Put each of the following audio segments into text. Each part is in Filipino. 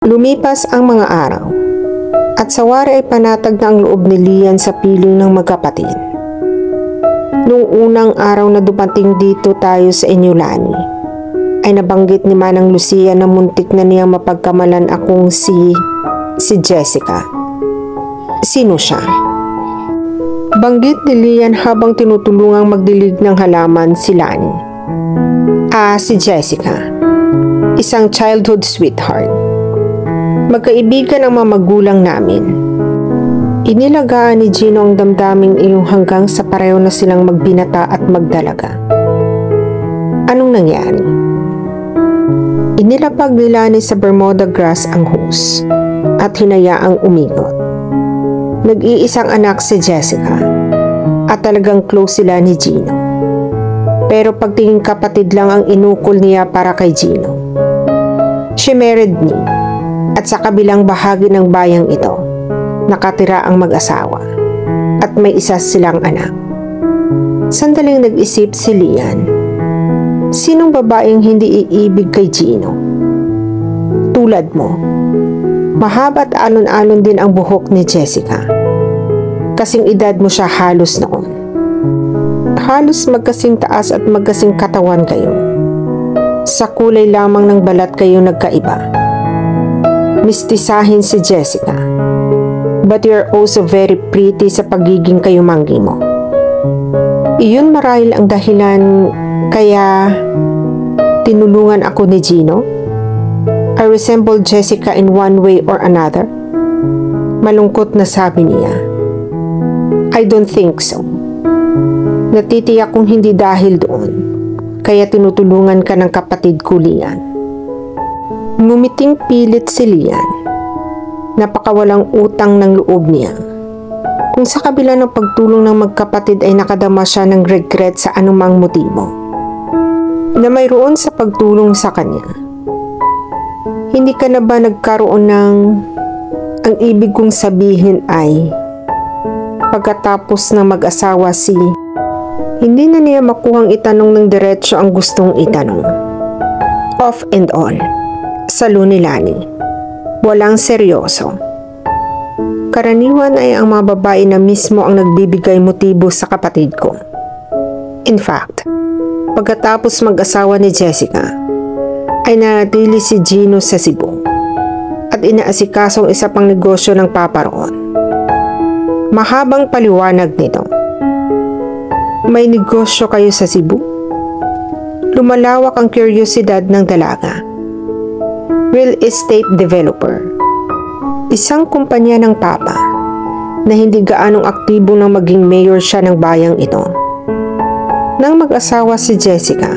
Lumipas ang mga araw at sa wari ay panatag na ang loob ni Lian sa piling ng magkapatid. Noong unang araw na dumating dito tayo sa inyo, Lani, ay nabanggit ni Manang Lucia na muntik na niyang mapagkamalan akong si Jessica. Sino siya? Banggit ni Lian habang tinutulungang magdilig ng halaman si Lani. Si Jessica. Isang childhood sweetheart. Magkaibigan ang mga magulang namin. Inilagaan ni Gino ang damdaming iyong hanggang sa pareho na silang magbinata at magdalaga. Anong nangyari? Inilapag ni Lani sa Bermuda grass ang hose at hinayaang umigot. Nag-iisang anak si Jessica at talagang close sila ni Gino. Pero pagtingin kapatid lang ang inukol niya para kay Gino. She married me. At sa kabilang bahagi ng bayang ito, nakatira ang mag-asawa at may isa silang anak. Sandaling nag-isip si Lian. Sinong babaeng hindi iibig kay Gino? Tulad mo, mahaba at alon-alon din ang buhok ni Jessica. Kasing edad mo siya halos noon. Halos magkasing taas at magkasing katawan kayo. Sa kulay lamang ng balat kayo nagkaiba. Mistisahin si Jessica. But you're also very pretty sa pagiging kayumanggi mo. Iyon marahil ang dahilan kaya tinulungan ako ni Gino. I resemble Jessica in one way or another. Malungkot na sabi niya. I don't think so. Natitiyak kong hindi dahil doon. Kaya tinutulungan ka ng kapatid ko, Lian. Ngumiting pilit si Lian. Napakawalang utang ng loob niya. Kung sa kabila ng pagtulong ng magkapatid ay nakadama siya ng regret sa anumang motibo na mayroon sa pagtulong sa kanya. Hindi ka na ba nagkaroon ng ang ibig kong sabihin ay pagkatapos ng mag-asawa si hindi na niya makuhang itanong ng diretsyo ang gustong itanong. Off and on. Salo ni Lani. Walang seryoso. Karaniwan ay ang mga babae na mismo ang nagbibigay motibo sa kapatid ko. In fact, pagkatapos mag-asawa ni Jessica, ay nanatili si Gino sa Cebu at inaasikasong isa pang negosyo ng papa roon. Mahabang paliwanag nito. May negosyo kayo sa Cebu? Lumalawak ang kuryosidad ng dalaga. Real estate developer. Isang kumpanya ng papa na hindi gaanong aktibo nang maging mayor siya ng bayang ito. Nang mag-asawa si Jessica,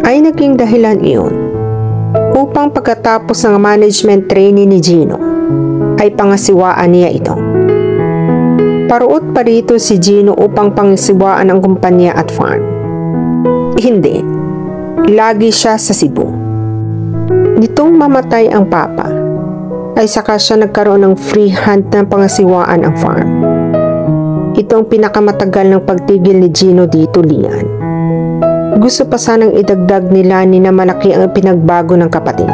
ay naging dahilan iyon upang pagkatapos ng management trainee ni Gino, ay pangasiwaan niya ito. Paruot pa rito si Gino upang pangasiwaan ang kumpanya at farm. Hindi, lagi siya sa Cebu. Nitong mamatay ang papa, ay saka siya nagkaroon ng free hand ng pangasiwaan ang farm. Ito ang pinakamatagal ng pagtigil ni Gino dito, Lian. Gusto pa sanang idagdag ni Lani na malaki ang pinagbago ng kapatid.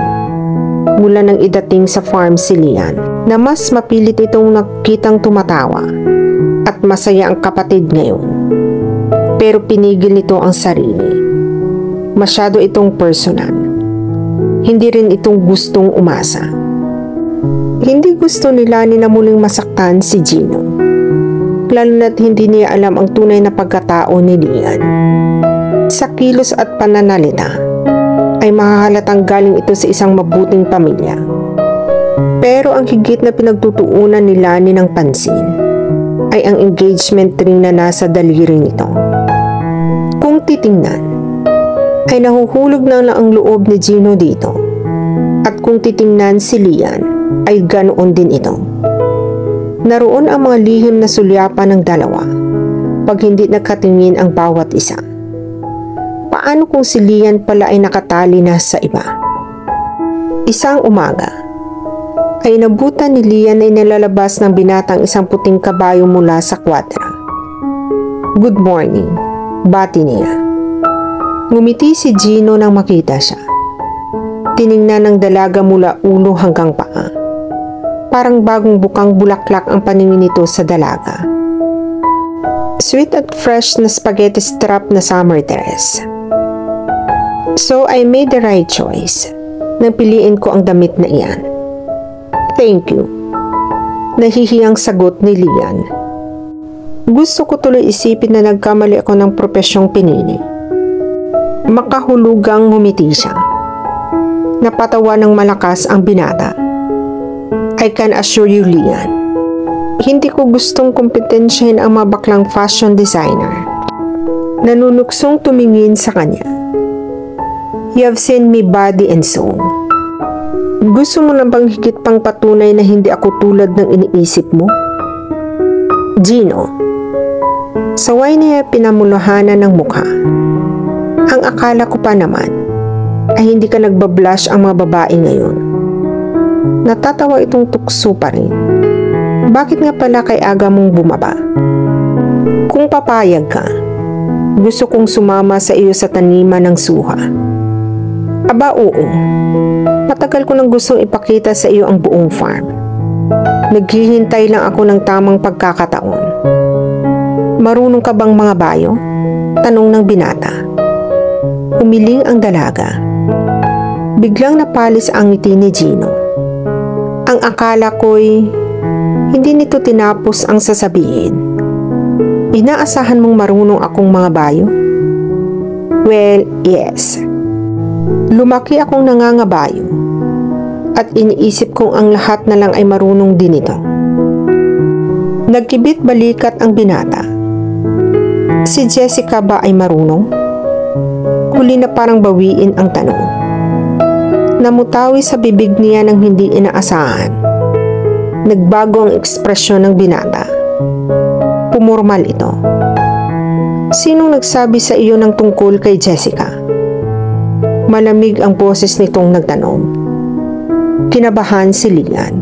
Mula nang idating sa farm si Lian, na mas mapilit itong nakitang tumatawa at masaya ang kapatid ngayon. Pero pinigil nito ang sarili. Masyado itong personal. Hindi rin itong gustong umasa. Hindi gusto ni Lani na muling masaktan si Gino. Lalo na't hindi niya alam ang tunay na pagkatao ni Lian. Sa kilos at pananalita, ay mahahalatang galing ito sa isang mabuting pamilya. Pero ang higit na pinagtutuunan ni Lani ng pansin, ay ang engagement ring na nasa daliri nito. Kung titingnan, ay nahuhulog na lang ang loob ni Gino dito. At kung titingnan si Lian, ay ganoon din ito. Naroon ang mga lihim na sulyapan ng dalawa pag hindi nakatingin ang bawat isa. Paano kung si Lian pala ay nakatali na sa iba? Isang umaga, ay nabutan ni Lian na nilalabas ng binatang isang puting kabayo mula sa kwadra. Good morning, bati niya. Ngumiti si Gino nang makita siya. Tiningnan ng dalaga mula ulo hanggang paa. Parang bagong bukang bulaklak ang paningin nito sa dalaga. Sweet at fresh na spaghetti strap na summer dress. So I made the right choice nang piliin ko ang damit na iyan. Thank you. Nahihiyang sagot ni Lian. Gusto ko tuloy isipin na nagkamali ako ng propesyong pinili. Makahulugang ngumiti siya. Napatawa ng malakas ang binata. I can assure you, Lian, hindi ko gustong kompetensyahin ang mga baklang fashion designer. Nanunuksong tumingin sa kanya. You have seen me body and soul. Gusto mo na bang higit pang patunay na hindi ako tulad ng iniisip mo? Gino. Saway niya pinamuluhanan ng mukha. Ang akala ko pa naman ay hindi ka nagbablush ang mga babae ngayon. Natatawa itong tukso pa rin. Bakit nga pala kay aga mong bumaba? Kung papayag ka, gusto kong sumama sa iyo sa taniman ng suha. Aba oo, matagal ko nang gustong ipakita sa iyo ang buong farm. Naghihintay lang ako ng tamang pagkakataon. Marunong ka bang mga bayo? Tanong ng binata. Umiling ang dalaga. Biglang napalis ang ngiti ni Gino. Ang akala ko'y hindi nito tinapos ang sasabihin. Inaasahan mong marunong akong mga bayo? Well, yes. Lumaki akong nangangabayo at iniisip kong ang lahat na lang ay marunong din ito. Nagkibit balikat ang binata. Si Jessica ba ay marunong? Huli na parang bawiin ang tanong. Namutawi sa bibig niya ng hindi inaasahan. Nagbago ang ekspresyon ng binata. Pumormal ito. Sinong nagsabi sa iyo ng tungkol kay Jessica? Malamig ang boses nitong nagtanong. Kinabahan si Lian.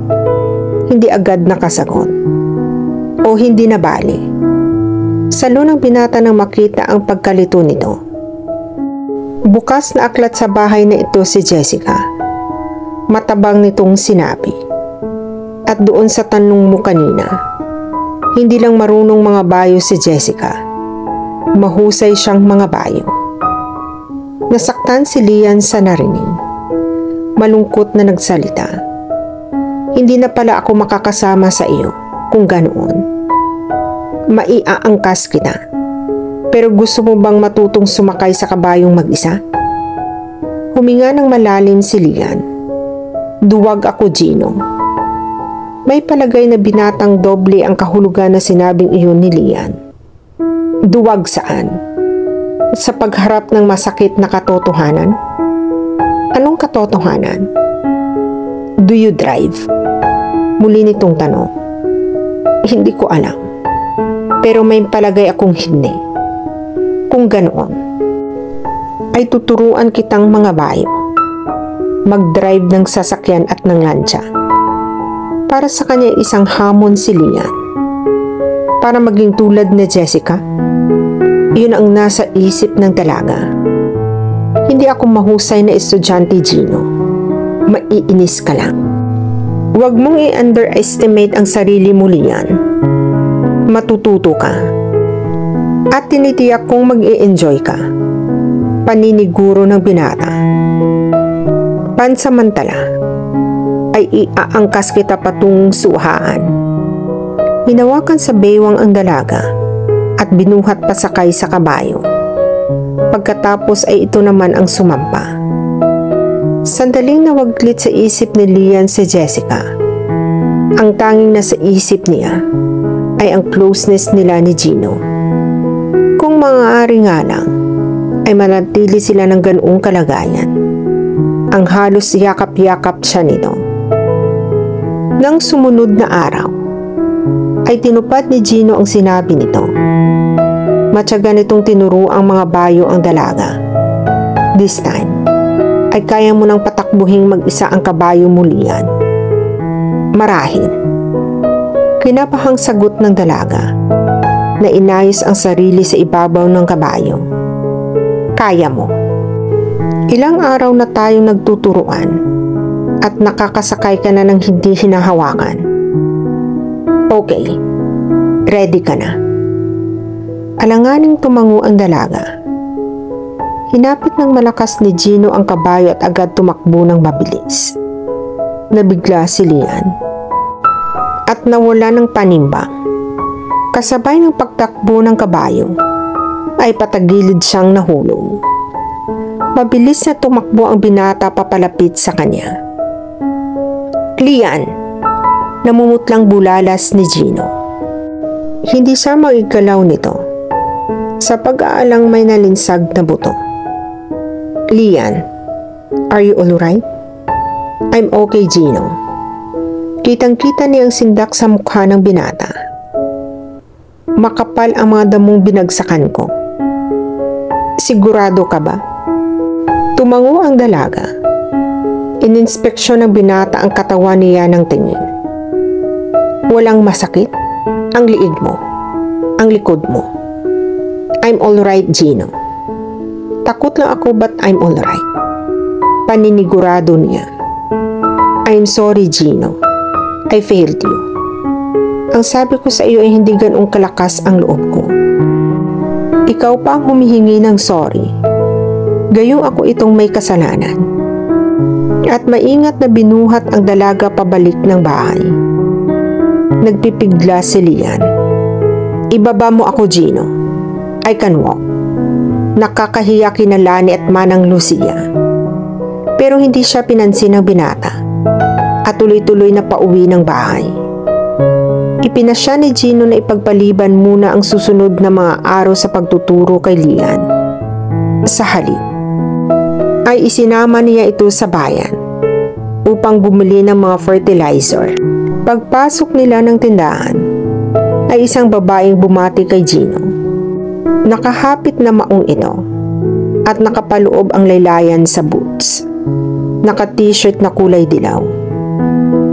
Hindi agad nakasagot. O hindi nabali. Salo ng binata nang makita ang pagkalito nito. Bukas na aklat sa bahay na ito si Jessica. Matabang nitong sinabi. At doon sa tanong mo kanina, hindi lang marunong mga bayo si Jessica. Mahusay siyang mga bayo. Nasaktan si Lian sa narinig. Malungkot na nagsalita. Hindi na pala ako makakasama sa iyo kung ganoon. Maiaangkas kita. Pero gusto mo bang matutong sumakay sa kabayong mag-isa? Huminga ng malalim si Lian. Duwag ako, Gino. May palagay na binatang doble ang kahulugan na sinabing iyon ni Lian. Duwag saan? Sa pagharap ng masakit na katotohanan? Anong katotohanan? Do you drive? Muli nitong tanong. Hindi ko alam. Pero may palagay akong hindi. Kung ganoon, ay tuturuan kitang mga bayo. Mag-drive ng sasakyan at ng lancha. Para sa kanya isang hamon si Lian. Para maging tulad ni Jessica, iyon ang nasa isip ng dalaga. Hindi ako mahusay na estudyante, Gino. Maiinis ka lang. Huwag mong i-underestimate ang sarili mo, Lian. Matututo ka. At tinitiyak kong mag-i-enjoy ka. Paniniguro ng binata. Pansamantala, ay iaangkas kita patungong suhaan. Hinawakan sa baywang ang dalaga at binuhat pasakay sa kabayo. Pagkatapos ay ito naman ang sumampa. Sandaling nawaglit sa isip ni Lian si Jessica. Ang tanging nasa isip niya ay ang closeness nila ni Gino. Kung maaari nga lang, ay manatili sila ng ganoong kalagayan. Ang halos yakap-yakap siya nito. Nang sumunod na araw, ay tinupad ni Gino ang sinabi nito. Matyaga nitong tinuro ang mga bayo ang dalaga. This time, ay kaya mo nang patakbuhing mag-isa ang kabayo mo, Lian. Marahil. Kinapahang sagot ng dalaga na inayos ang sarili sa ibabaw ng kabayo. Kaya mo. Ilang araw na tayong nagtuturuan at nakakasakay ka na ng hindi hinahawakan. Okay, ready ka na. Alanganing tumango ang dalaga. Hinapit ng malakas ni Gino ang kabayo at agad tumakbo ng mabilis. Nabigla si Lian at nawala ng panimbang. Kasabay ng pagtakbo ng kabayo ay patagilid siyang nahulog. Mabilis na tumakbo ang binata papalapit sa kanya. Lian, namumutlang bulalas ni Gino. Hindi siya magigalaw nito sa pag-aalang may nalinsag na buto. Lian, are you alright? I'm okay, Gino. Kitang-kita niya ang sindak sa mukha ng binata. Makapal ang mga damong binagsakan ko. Sigurado ka ba? Tumango ang dalaga. Ininspeksyon ng binata ang katawan niya ng tingin. Walang masakit? Ang liig mo. Ang likod mo. I'm alright, Gino. Takot lang ako but I'm alright. Paninigurado niya. I'm sorry, Gino. I failed you. Ang sabi ko sa iyo ay hindi ganong kalakas ang loob ko. Ikaw pa ang humihingi ng sorry. Gayong ako itong may kasalanan. At maingat na binuhat ang dalaga pabalik ng bahay. Nagpipigla si Lian. Ibaba mo ako, Gino. I can walk. Nakakahiya kina Lani at Manang Lucia. Pero hindi siya pinansin ng binata at tuloy-tuloy na pauwi ng bahay. Ipinasya ni Gino na ipagpaliban muna ang susunod na mga araw sa pagtuturo kay Lian. Sa halip, ay isinama niya ito sa bayan upang bumili ng mga fertilizer. Pagpasok nila ng tindahan, ay isang babaeng bumati kay Gino. Nakahapit na maong ito at nakapaloob ang laylayan sa boots. Naka-t-shirt na kulay dilaw.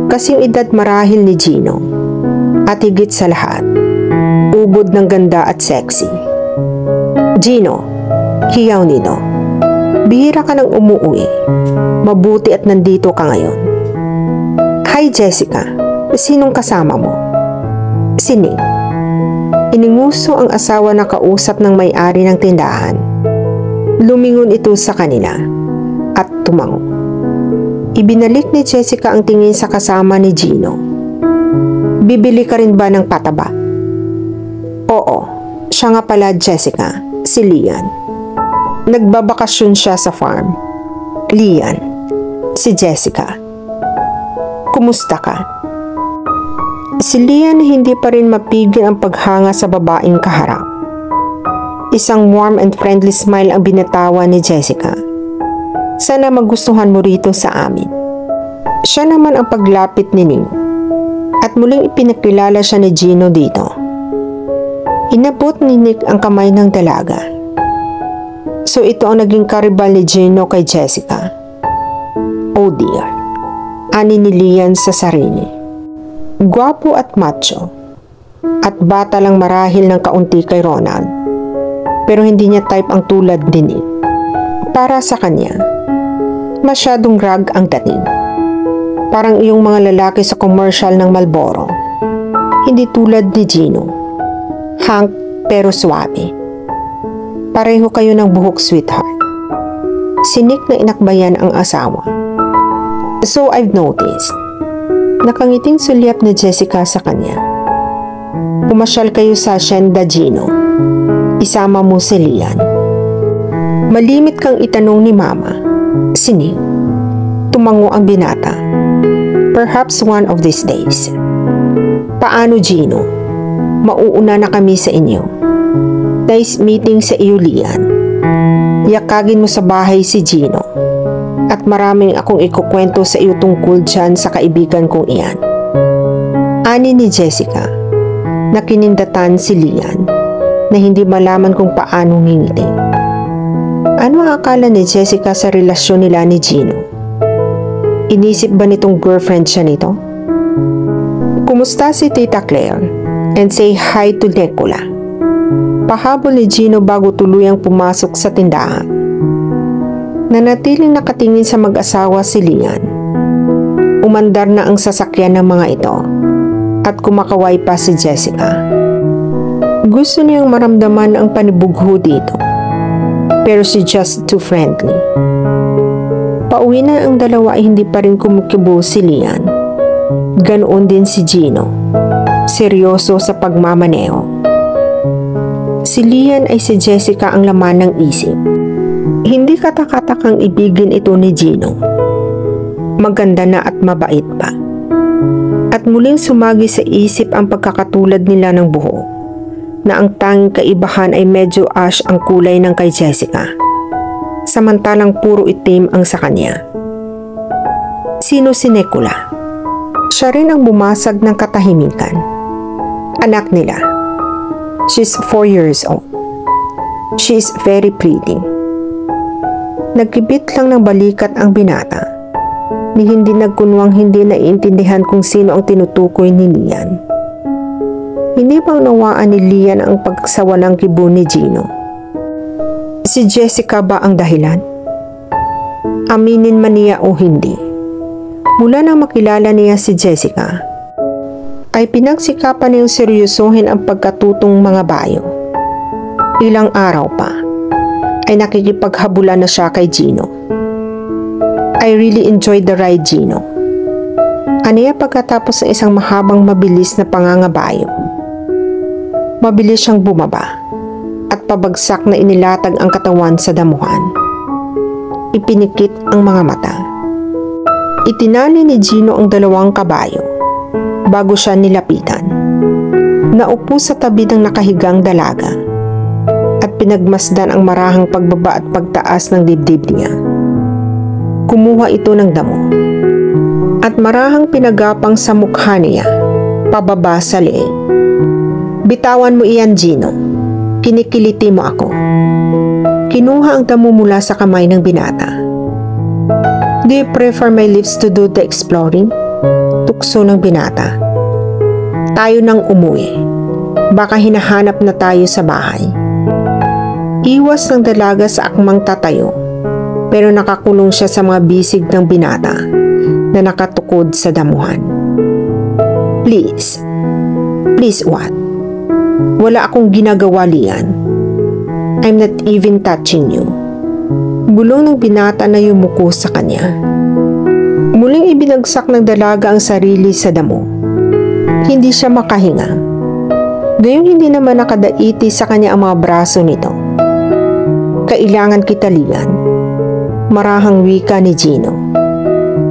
Kasi yung edad marahil ni Gino at higit sa lahat, ubod ng ganda at sexy. Gino, hiyaw nito. Bihira ka nang umuwi. Mabuti at nandito ka ngayon. Hi Jessica, sinong kasama mo? Si Nick. Ininguso ang asawa na kausap ng may-ari ng tindahan. Lumingon ito sa kanila at tumango. Ibinalik ni Jessica ang tingin sa kasama ni Gino. Bibili ka rin ba ng pataba? Oo, siya nga pala Jessica, si Lian. Nagbabakasyon siya sa farm. Lian, si Jessica. Kumusta ka? Si Lian hindi pa rin mapigil ang paghanga sa babaeng kaharap. Isang warm and friendly smile ang binatawan ni Jessica. Sana magustuhan mo rito sa amin. Siya naman ang paglapit ni Ning at muling ipinakilala siya ni Gino dito. Inabot ni Nick ang kamay ng dalaga. So ito ang naging karibal ni Gino kay Jessica. Oh dear, ani ni Lian sa sarili. Gwapo at macho at bata lang marahil ng kaunti kay Ronald, pero hindi niya type ang tulad ni Nick. Para sa kanya, masyadong rag ang dating. Parang iyong mga lalaki sa commercial ng Marlboro. Hindi tulad ni Gino. Hank pero suwabe. Pareho kayo ng buhok, sweetheart. Si Nick na inakbayan ang asawa. So I've noticed. Nakangiting sulyap ni Jessica sa kanya. Pumasyal kayo sa Hacienda, Gino. Isama mo si Lian. Malimit kang itanong ni Mama. Sini? Tumango ang binata. Perhaps one of these days. Paano, Gino? Mauuna na kami sa inyo. Nice meeting sa iyo, Lian. Yakagin mo sa bahay si Gino. At maraming akong ikukwento sa iyo tungkol dyan sa kaibigan kong iyan. Ani ni Jessica, nakinindatan si Lian na hindi malaman kung paano ngingiti. Ano ang akala ni Jessica sa relasyon nila ni Gino? Inisip ba nitong girlfriend siya nito? Kumusta si Tita Claire? And say hi to Nicola. Pahabol ni Gino bago tuluyang pumasok sa tindahan. Nanatiling nakatingin sa mag-asawa si Lian. Umandar na ang sasakyan ng mga ito at kumakaway pa si Jessica. Gusto niyang maramdaman ang panibugho dito, pero si just too friendly. Pauwi na ang dalawa ay hindi pa rin kumukibo si Lian. Ganoon din si Gino, seryoso sa pagmamaneho. Si Lian ay si Jessica ang laman ng isip. Hindi katakatakang ibigin ito ni Gino. Maganda na at mabait pa. At muling sumagi sa isip ang pagkakatulad nila ng buhok, na ang tanging kaibahan ay medyo ash ang kulay ng kay Jessica, samantalang puro itim ang sa kanya. Sino si Nicola? Siya rin ang bumasag ng katahimikan. Anak nila. She's 4 years old. She's very pretty. Nagkibit lang ng balikat ang binata, ni hindi nagkunwang hindi naiintindihan kung sino ang tinutukoy ni Lian. Hindi pa unawaan ni Lian ang pagsawalang kibo ni Gino. Si Jessica ba ang dahilan? Aminin man niya o hindi, mula nang makilala niya si Jessica, ay pinagsikapan niyang seryosohin ang pagkatutong mga bayo. Ilang araw pa, ay nakikipaghabulan na siya kay Gino. I really enjoyed the ride, Gino. Aniya pagkatapos ng isang mahabang mabilis na pangangabayo. Mabilis siyang bumaba at pabagsak na inilatag ang katawan sa damuhan. Ipinikit ang mga mata. Itinali ni Gino ang 2 kabayo bago siya nilapitan. Naupo sa tabi ng nakahigang dalaga at pinagmasdan ang marahang pagbaba at pagtaas ng dibdib niya. Kumuha ito ng damo at marahang pinagapang sa mukha niya pababa sa leeg. Bitawan mo iyan, Gino. Kinikiliti mo ako. Kinuha ang damo mula sa kamay ng binata. Do you prefer my lips to do the exploring? Tukso ng binata. Tayo nang umuwi. Baka hinahanap na tayo sa bahay. Iwas ng dalaga sa akmang tatayo, pero nakakulong siya sa mga bisig ng binata na nakatukod sa damuhan. Please. Please what? Wala akong ginagawa, Lian. I'm not even touching you. Bulong ng binata na yumuko sa kanya. Muling ibinagsak ng dalaga ang sarili sa damo. Hindi siya makahinga. Gayong hindi naman nakadaiti sa kanya ang mga braso nito. Kailangan kita, Lian. Marahang wika ni Gino,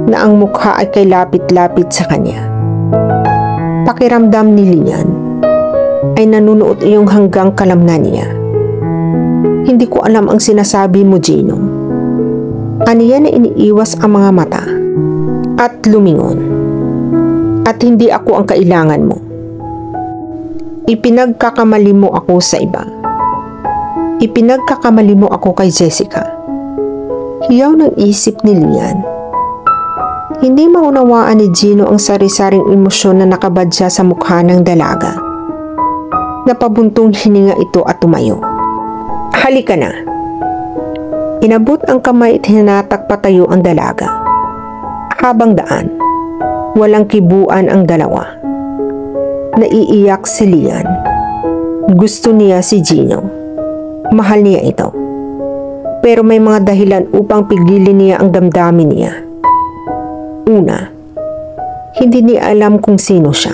na ang mukha ay kay lapit-lapit sa kanya. Pakiramdam ni Lian ay nanunuot iyong hanggang kalamnan niya. Hindi ko alam ang sinasabi mo, Gino. Aniya na iniiwas ang mga mata at lumingon. At hindi ako ang kailangan mo. Ipinagkakamali mo ako sa iba. Ipinagkakamali mo ako kay Jessica. Hiyaw ng isip ni Lian. Hindi maunawaan ni Gino ang sari-saring emosyon na nakabadya sa mukha ng dalaga. Napabuntong hininga ito at tumayo. Halika na. Inabot ang kamay at hinatak patayo ang dalaga. Habang daan, walang kibuan ang dalawa. Naiiyak si Lian. Gusto niya si Gino. Mahal niya ito. Pero may mga dahilan upang pigilin niya ang damdamin niya. Una, hindi niya alam kung sino siya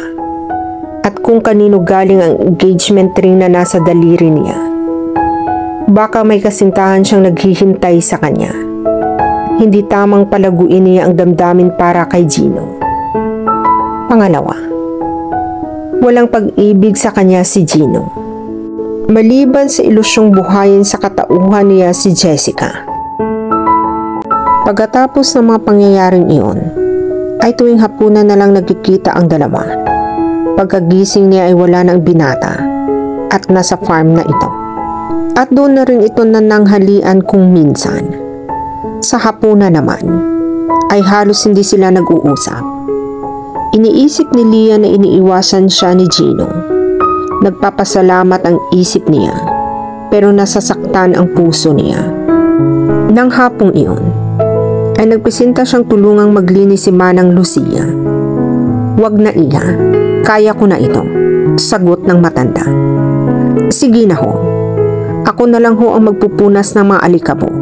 at kung kanino galing ang engagement ring na nasa daliri niya. Baka may kasintahan siyang naghihintay sa kanya. Hindi tamang palaguin niya ang damdamin para kay Gino. Pangalawa, walang pag-ibig sa kanya si Gino. Maliban sa ilusyong buhayin sa katauhan niya si Jessica. Pagkatapos ng mga pangyayaring iyon, ay tuwing hapunan na lang nagkikita ang dalawa. Pagkagising niya ay wala ng binata at nasa farm na ito. At doon na rin ito nananghalian kung minsan. Sa hapunan naman, ay halos hindi sila nag-uusap. Iniisip ni Lian na iniiwasan siya ni Gino. Nagpapasalamat ang isip niya, pero nasasaktan ang puso niya. Nang hapong iyon, ay nagpresenta siyang tulungang maglinis si Manang Lucia. "Wag na iya, kaya ko na ito," sagot ng matanda. "Sige na ho, ako na lang ho ang magpupunas ng mga alikabok."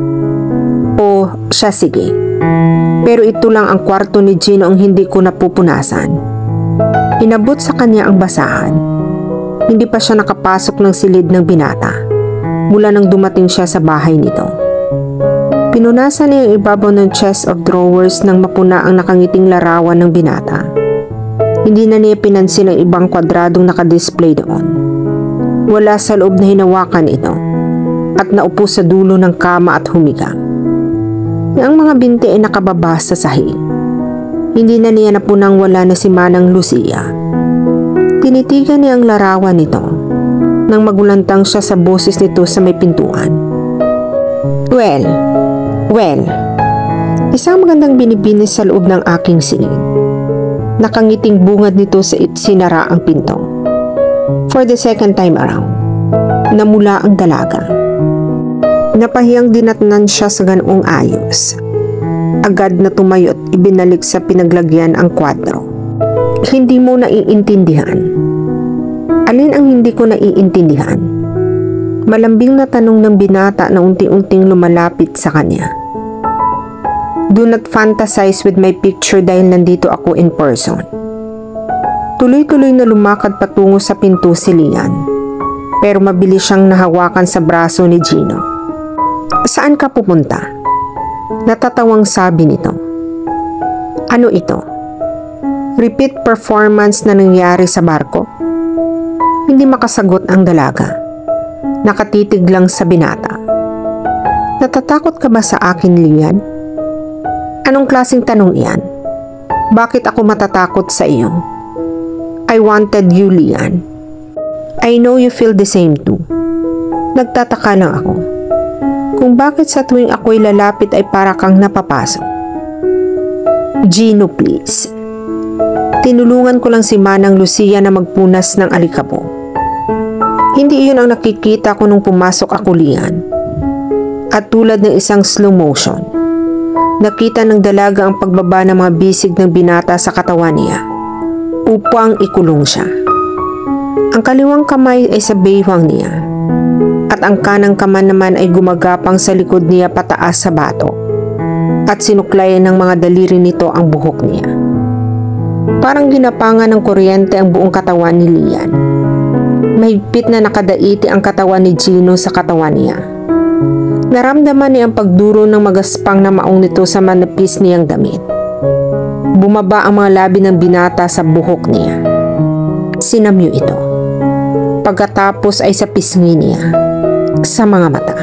"O siya, sige. Pero ito lang ang kwarto ni Gino ang hindi ko napupunasan." Inabot sa kanya ang basahan. Hindi pa siya nakapasok ng silid ng binata mula nang dumating siya sa bahay nito. Pinunasan niya ang ibabaw ng chest of drawers nang mapuna ang nakangiting larawan ng binata. Hindi na niya pinansin ang ibang kwadradong nakadisplay doon. Wala sa loob na hinawakan ito at naupo sa dulo ng kama at humiga. Ang mga binti ay nakababa sa sahig. Hindi na niya napunang wala na si Manang Lucia. Tinitigan niya ang larawan nito nang magulantang siya sa boses nito sa may pintuan. Well, isang magandang binibinis sa loob ng aking silid." Nakangiting bungad nito sa sinara ang pinto. For the second time around, namula ang dalaga. Napahiyang dinatnan siya sa ganoong ayos. Agad na tumayo at ibinalik sa pinaglagyan ang kwadro. "Hindi mo naiintindihan." "Alin ang hindi ko naiintindihan?" Malambing na tanong ng binata na unti-unting lumalapit sa kanya. "Do not fantasize with my picture dahil nandito ako in person." Tuloy-tuloy na lumakad patungo sa pinto si Lian, pero mabilis siyang nahawakan sa braso ni Gino. "Saan ka pupunta?" Natatawang sabi nito. "Ano ito? Repeat performance na nangyari sa barko?" Hindi makasagot ang dalaga. Nakatitig lang sa binata. "Natatakot ka ba sa akin, Lian?" "Anong klaseng tanong iyan? Bakit ako matatakot sa iyo?" "I wanted you, Lian." "I know you feel the same too." Nagtataka lang ako kung bakit sa tuwing ako'y lalapit ay para kang napapasok. "Gino, please." Tinulungan ko lang si Manang Lucia na magpunas ng alikabok. Hindi iyon ang nakikita ko nung pumasok ako, Lian. At tulad ng isang slow motion, nakita ng dalaga ang pagbaba ng mga bisig ng binata sa katawan niya upang ikulong siya. Ang kaliwang kamay ay sa baywang niya at ang kanang kamay naman ay gumagapang sa likod niya pataas sa bato at sinuklayan ng mga daliri nito ang buhok niya. Parang ginapangan ng kuryente ang buong katawan ni Lian. Mahigpit na nakadaiti ang katawan ni Gino sa katawan niya. Naramdaman niya ang pagduro ng magaspang na maong nito sa manipis niyang damit. Bumaba ang mga labi ng binata sa buhok niya. Sinamyo ito. Pagkatapos ay sa pisngi niya, sa mga mata.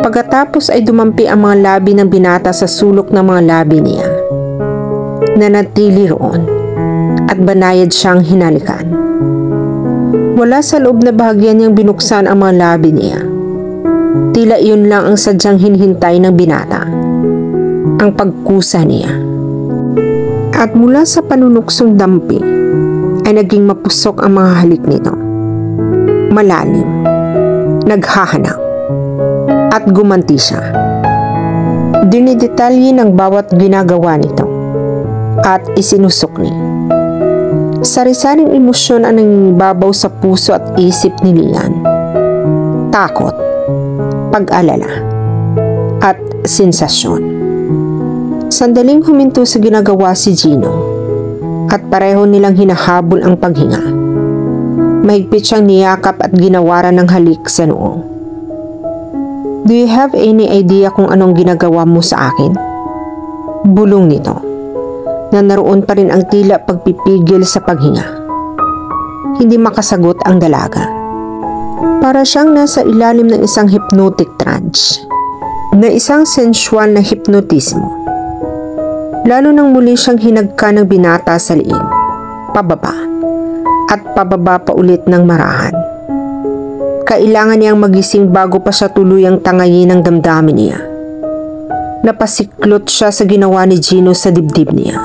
Pagkatapos ay dumampi ang mga labi ng binata sa sulok ng mga labi niya. Nanatili roon at banayad siyang hinalikan. Wala sa loob na bahagyan niyang binuksan ang mga labi niya. Tila iyon lang ang sadyang hinihintay ng binata, ang pagkusa niya. At mula sa panunuksong dampi ay naging mapusok ang mga halik nito. Malalim, naghahanap, at gumanti siya. Dinidetalye ng bawat ginagawa nito at isinusok ni. Sari-saring emosyon ang nangingibabaw sa puso at isip ni Lian. Takot, pag-alala, at sensasyon. Sandaling huminto sa ginagawa si Gino at pareho nilang hinahabol ang paghinga. Mahigpit siyang niyakap at ginawaran ng halik sa noo. "Do you have any idea kung anong ginagawa mo sa akin?" Bulong nito, na naroon pa rin ang tila pagpipigil sa paghinga. Hindi makasagot ang dalaga. Para siyang nasa ilalim ng isang hypnotic trance, na isang sensual na hipnotismo. Lalo nang muli siyang hinagka ng binata sa liig, pababa, at pababa pa ulit ng marahan. Kailangan niyang magising bago pa siya tuluyang tangayin ng damdamin niya. Napasiklot siya sa ginawa ni Gino sa dibdib niya.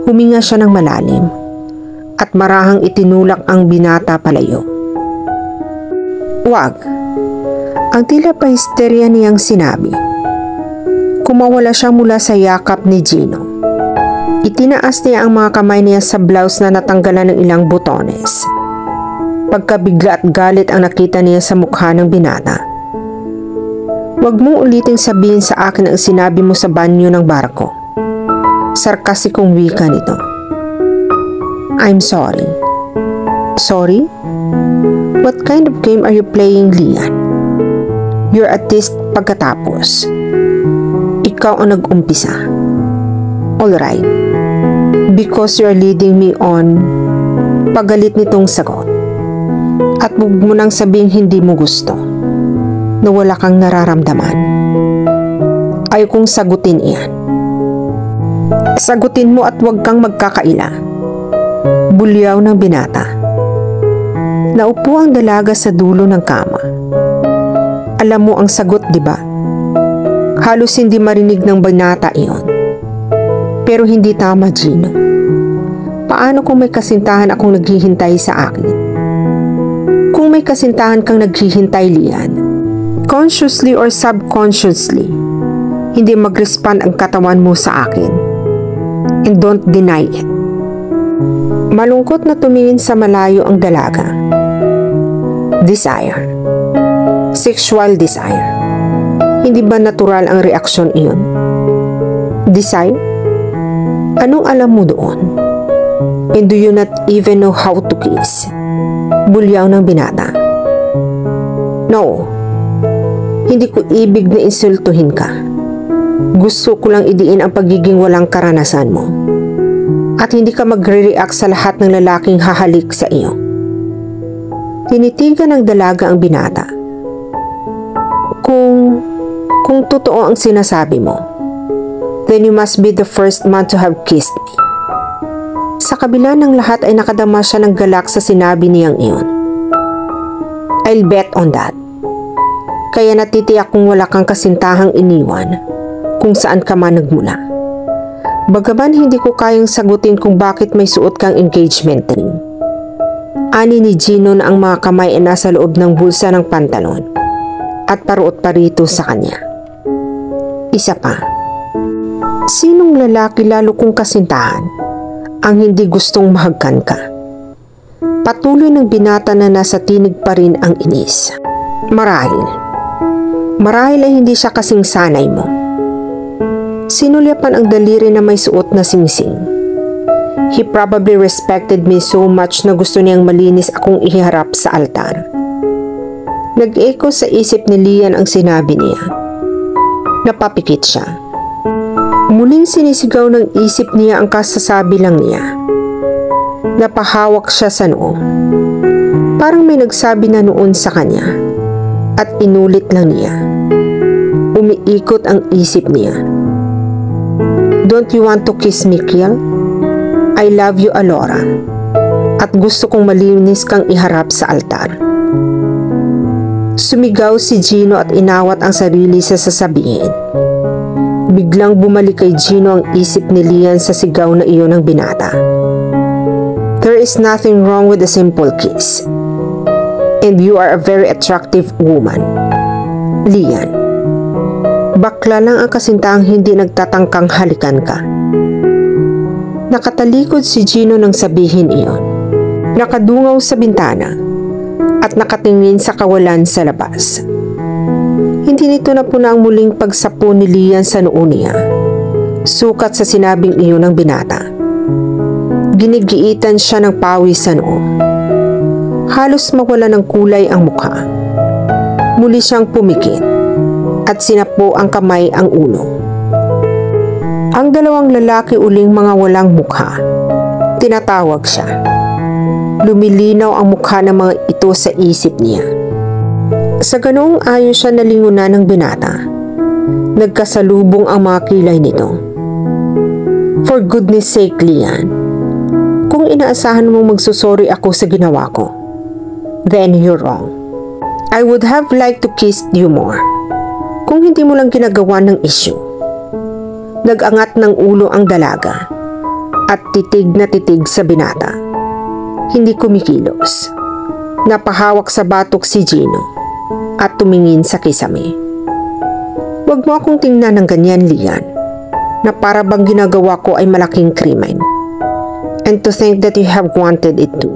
Huminga siya ng malalim at marahang itinulak ang binata palayo. "Wag." Ang tila pa histerya niyang sinabi. Kumawala siya mula sa yakap ni Gino. Itinaas niya ang mga kamay niya sa blouse na natanggalan ng ilang butones. Pagkabigla at galit ang nakita niya sa mukha ng binata. Huwag mong uliting sabihin sa akin ang sinabi mo sa banyo ng barko. Sarkasikong wika nito. I'm sorry. Sorry? What kind of game are you playing, Lian? You're a test pagkatapos. Ikaw ang nag-umpisa. Alright. Because you're leading me on. Pagalit nitong sagot. At huwag mo nang sabing hindi mo gusto. Na wala kang nararamdaman. Ayaw kong sagutin iyan. Sagutin mo at huwag kang magkakaila. Bulyaw ng binata. Naupo ang dalaga sa dulo ng kama. Alam mo ang sagot, di ba? Halos hindi marinig ng binata iyon. Pero hindi tama, Gino. Paano kung may kasintahan akong naghihintay sa akin? Kung may kasintahan kang naghihintay, Lian, consciously or subconsciously, hindi mag-respond ang katawan mo sa akin. And don't deny it. Malungkot na tumingin sa malayo ang dalaga. Desire. Sexual desire. Hindi ba natural ang reaksyon iyon? Desire? Anong alam mo doon? And do you not even know how to kiss? Bulyaw ng binata. No. Hindi ko ibig na insultuhin ka. Gusto ko lang idiin ang pagiging walang karanasan mo. At hindi ka magre-react sa lahat ng lalaking hahalik sa iyo. Tinitigan ng dalaga ang binata. Kung totoo ang sinasabi mo, then you must be the first man to have kissed me. Sa kabila ng lahat ay nakadama siya ng galak sa sinabi niyang iyon. I'll bet on that. Kaya natitiyak kung wala kang kasintahang iniwan kung saan ka man nagmula. Bagaman hindi ko kayang sagutin kung bakit may suot kang engagement ring. Ani ni Gino na ang mga kamay ay nasa loob ng bulsa ng pantalon at paruot pa rito sa kanya. Isa pa. Sinong lalaki lalo kong kasintahan ang hindi gustong mahagkan ka? Patuloy ng binata na nasa tinig pa rin ang inis. Marahil ay hindi siya kasing sanay mo. Sinulyapan ang daliri na may suot na singsing. He probably respected me so much na gusto niyang malinis akong iharap sa altar. Nag-echo sa isip ni Lian ang sinabi niya. Napapikit siya. Muling sinisigaw ng isip niya ang kasasabi lang niya. Napahawak siya sa noo. Parang may nagsabi na noon sa kanya at inulit lang niya. Umiikot ang isip niya. Don't you want to kiss me, Kiel? I love you, Alora. At gusto kong malinis kang iharap sa altar. Sumigaw si Gino at inawat ang sarili sa sasabihin. Biglang bumalik kay Gino ang isip ni Lian sa sigaw na iyon ng binata. There is nothing wrong with a simple kiss. And you are a very attractive woman. Lian. Bakla lang ang kasintahang hindi nagtatangkang halikan ka. Nakatalikod si Gino nang sabihin iyon. Nakadungaw sa bintana at nakatingin sa kawalan sa labas. Hindi nito na po na ang muling pagsapo ni Lian sa noo niya. Sukat sa sinabing iyon ng binata. Ginigiitan siya ng pawis sa noo. Halos mawala ng kulay ang mukha. Muli siyang pumikit at sinapo ang kamay ang ulo. Ang dalawang lalaki uling mga walang mukha. Tinatawag siya. Lumilinaw ang mukha ng mga ito sa isip niya. Sa ganoong ayon siya nalingunan ng binata. Nagkasalubong ang mga kilay nito. For goodness sake, Lian. Kung inaasahan mong magsusori ako sa ginawa ko, then you're wrong. I would have liked to kiss you more. Kung hindi mo lang ginagawa ng issue. Nag-angat ng ulo ang dalaga at titig na titig sa binata. Hindi kumikilos. Napahawak sa batok si Gino at tumingin sa kisame. Huwag mo akong tingnan ng ganyan, Lian, na para bang ginagawa ko ay malaking krimen. And to think that you have wanted it too.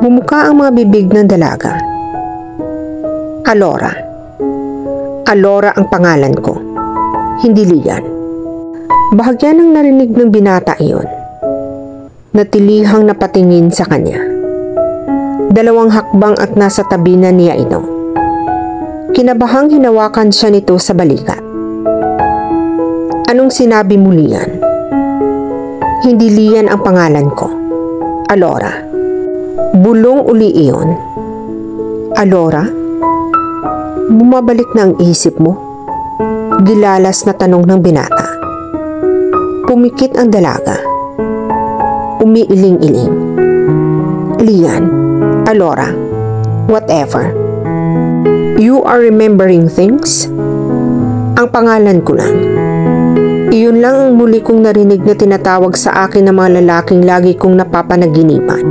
Bumuka ang mga bibig ng dalaga. Alora. Alora ang pangalan ko, hindi Lian. Bahagya ng narinig ng binata iyon. Natilihang napatingin sa kanya. 2 hakbang at nasa tabi na niya ito. Kinabahang hinawakan siya nito sa balikat. Anong sinabi mo, Lian? Hindi Lian ang pangalan ko. Alora. Bulong uli iyon. Alora? Bumabalik na ang isip mo? Gilalas na tanong ng binata. Pumikit ang dalaga. Umiiling-iling. Lian, Alora, whatever. You are remembering things? Ang pangalan ko lang. Iyon lang ang muli kong narinig na tinatawag sa akin ng mga lalaking lagi kong napapanaginipan.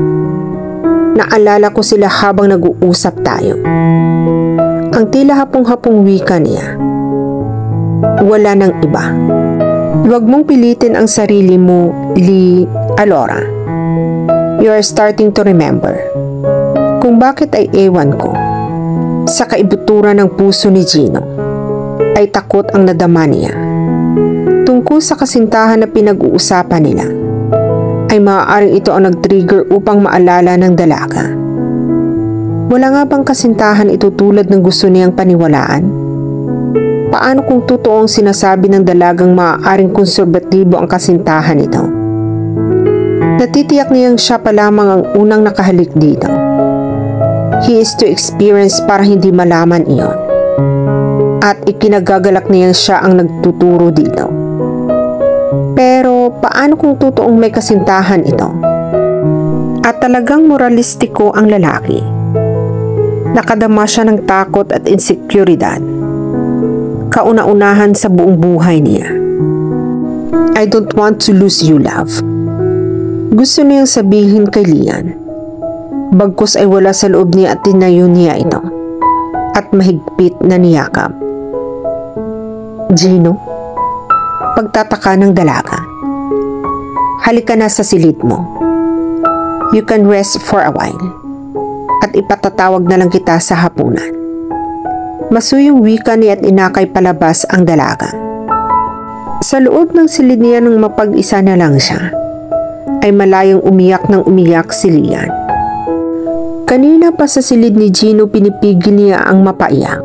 Naalala ko sila habang nag-uusap tayo. Ang tila hapong-hapong wika niya. Wala nang iba. Huwag mong pilitin ang sarili mo, Alora. You are starting to remember. Kung bakit ay ewan ko, sa kaibuturan ng puso ni Gino, ay takot ang nadama niya. Tungkol sa kasintahan na pinag-uusapan nila, ay maaaring ito ang nag-trigger upang maalala ng dalaga. Wala nga bang kasintahan ito tulad ng gusto niyang paniwalaan? Paano kung totoong sinasabi ng dalagang maaaring konserbatibo ang kasintahan ito? Natitiyak niyang siya pa lamang ang unang nakahalik dito. He is to experience para hindi malaman iyon. At ikinagagalak niyang siya ang nagtuturo dito. Pero paano kung totoong may kasintahan ito? At talagang moralistiko ang lalaki. Nakadama siya ng takot at insekuridad. Kauna-unahan sa buong buhay niya. I don't want to lose you, love. Gusto niyang sabihin kay Lian. Bagkus ay wala sa loob niya at tinayo niya ito. At mahigpit na niyakap. Gino? Pagtataka ng dalaga. Halika na sa silid mo. You can rest for a while. At ipatatawag na lang kita sa hapunan. Masuyong wika niya at inakay palabas ang dalaga. Sa loob ng silid niya nang mapag-isa na lang siya, ay malayong umiyak ng umiyak si Lian. Kanina pa sa silid ni Gino pinipigil niya ang mapaiyak.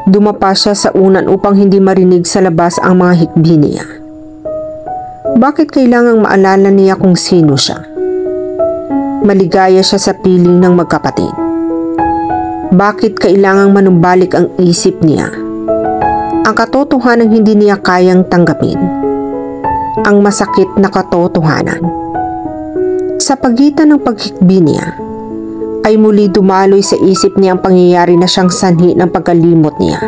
Dumapa siya sa unan upang hindi marinig sa labas ang mga hikbi niya. Bakit kailangang maalala niya kung sino siya? Maligaya siya sa piling ng magkapatid. Bakit kailangang manumbalik ang isip niya? Ang katotohanan hindi niya kayang tanggapin. Ang masakit na katotohanan. Sa pagitan ng paghikbi niya, ay muli dumaloy sa isip niya ang pangyayari na siyang sanhi ng pagkalimot niya.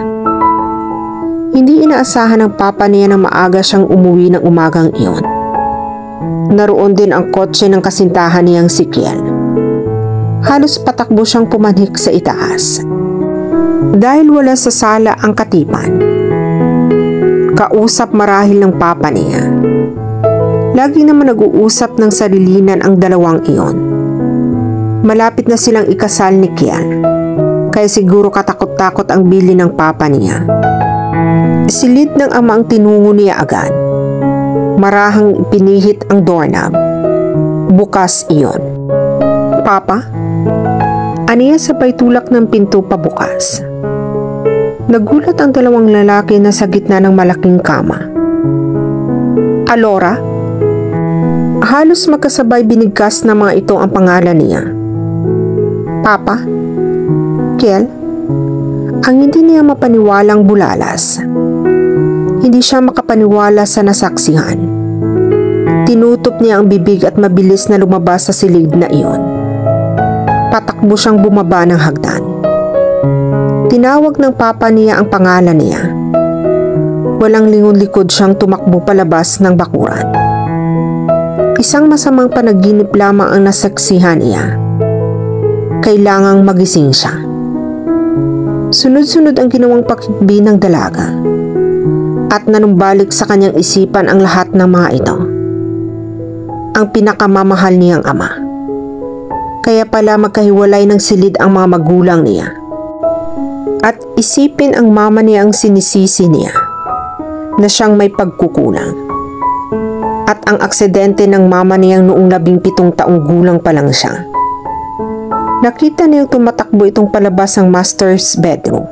Hindi inaasahan ng papa niya na maaga siyang umuwi ng umagang iyon. Naroon din ang kotse ng kasintahan niyang si Kiel. Halos patakbo siyang pumanhik sa itaas. Dahil wala sa sala ang katipan. Kausap marahil ng papa niya. Lagi naman nag-uusap ng sarilinan ang dalawang iyon. Malapit na silang ikasal ni Kiel, kaya siguro katakot-takot ang bili ng papa niya. Silid ng ama ang tinungo niya agad. Marahang pinihit ang doorknob. Bukas iyon. Papa? Aniya sabay tulak ng pinto pabukas. Nagulat ang dalawang lalaki na sa gitna ng malaking kama. Alora? Halos magkasabay binigkas ng mga ito ang pangalan niya. Papa? Kiel? Ang hindi niya mapaniwalang bulalas. Hindi siya makapaniwala sa nasaksihan. Tinutup niya ang bibig at mabilis na lumabas sa silid na iyon. Patakbo siyang bumaba ng hagdan. Tinawag ng papa niya ang pangalan niya. Walang lingon-likod siyang tumakbo palabas ng bakuran. Isang masamang panaginip lamang ang nasaksihan niya. Kailangang magising siya. Sunod-sunod ang ginawang pakikbi ng dalaga at nanumbalik sa kanyang isipan ang lahat ng mga ito. Ang pinakamamahal niyang ama. Kaya pala magkahiwalay ng silid ang mga magulang niya. At isipin ang mama niya ang sinisisi niya na siyang may pagkukulang. At ang aksidente ng mama niyang noong 17 taong gulang pa lang siya. Nakita niyang tumatakbo itong palabas ang master's bedroom.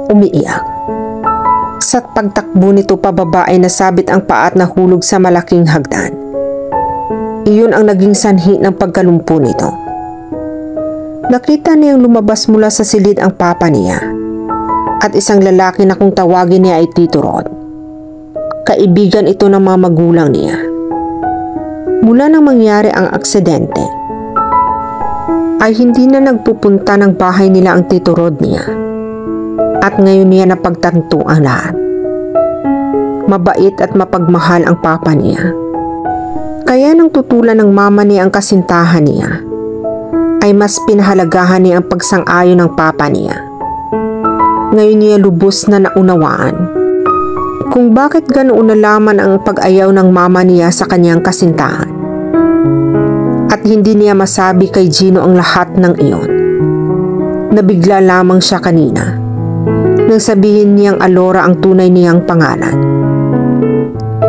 Umiiyak. Sa pagtakbo nito pababa ay nasabit ang paa at nahulog sa malaking hagdan. Iyon ang naging sanhi ng pagkalumpo nito. Nakita niyang lumabas mula sa silid ang papa niya at isang lalaki na kung tawagin niya ay Tito Rod. Kaibigan ito ng mga magulang niya. Mula nang mangyari ang aksidente, ay hindi na nagpupunta ng bahay nila ang Tito Rod niya. At ngayon niya napagtanto ang lahat. Mabait at mapagmahal ang papa niya. Kaya nang tutulan ng mama niya ang kasintahan niya, ay mas pinahalagahan niya ang pagsang-ayon ng papa niya. Ngayon niya lubos na naunawaan kung bakit ganoon nalaman ang pag-ayaw ng mama niya sa kanyang kasintahan. At hindi niya masabi kay Gino ang lahat ng iyon. Nabigla lamang siya kanina nang sabihin niyang Alora ang tunay niyang pangalan.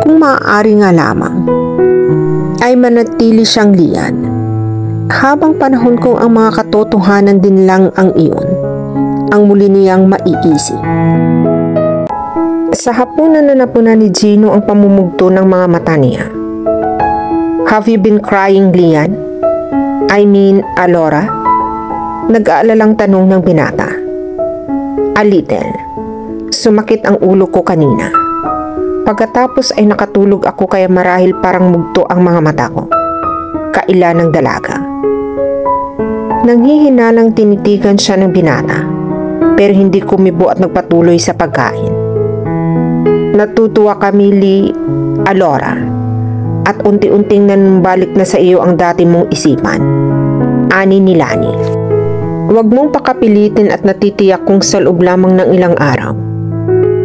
Kung maaari nga lamang, ay manatili siyang Lian. Habang panahon kong ang mga katotohanan din lang ang iyon, ang muli niyang maiisip. Sa hapunan na napunan ni Gino ang pamumugto ng mga mata niya. Have you been crying, Lian? I mean, Alora? Nag-aalalang tanong ng binata. A little. Sumakit ang ulo ko kanina. Pagkatapos ay nakatulog ako kaya marahil parang mugto ang mga mata ko. Kaila ng dalaga. Nanghihinalang tinitigan siya ng binata, pero hindi kumibo at nagpatuloy sa pagkain. Natutuwa kami, Alora, at unti-unting nanumbalik na sa iyo ang dati mong isipan. Ani ni Lani. Huwag mong pakapilitin at natitiyak kung sa loob lamang ng ilang araw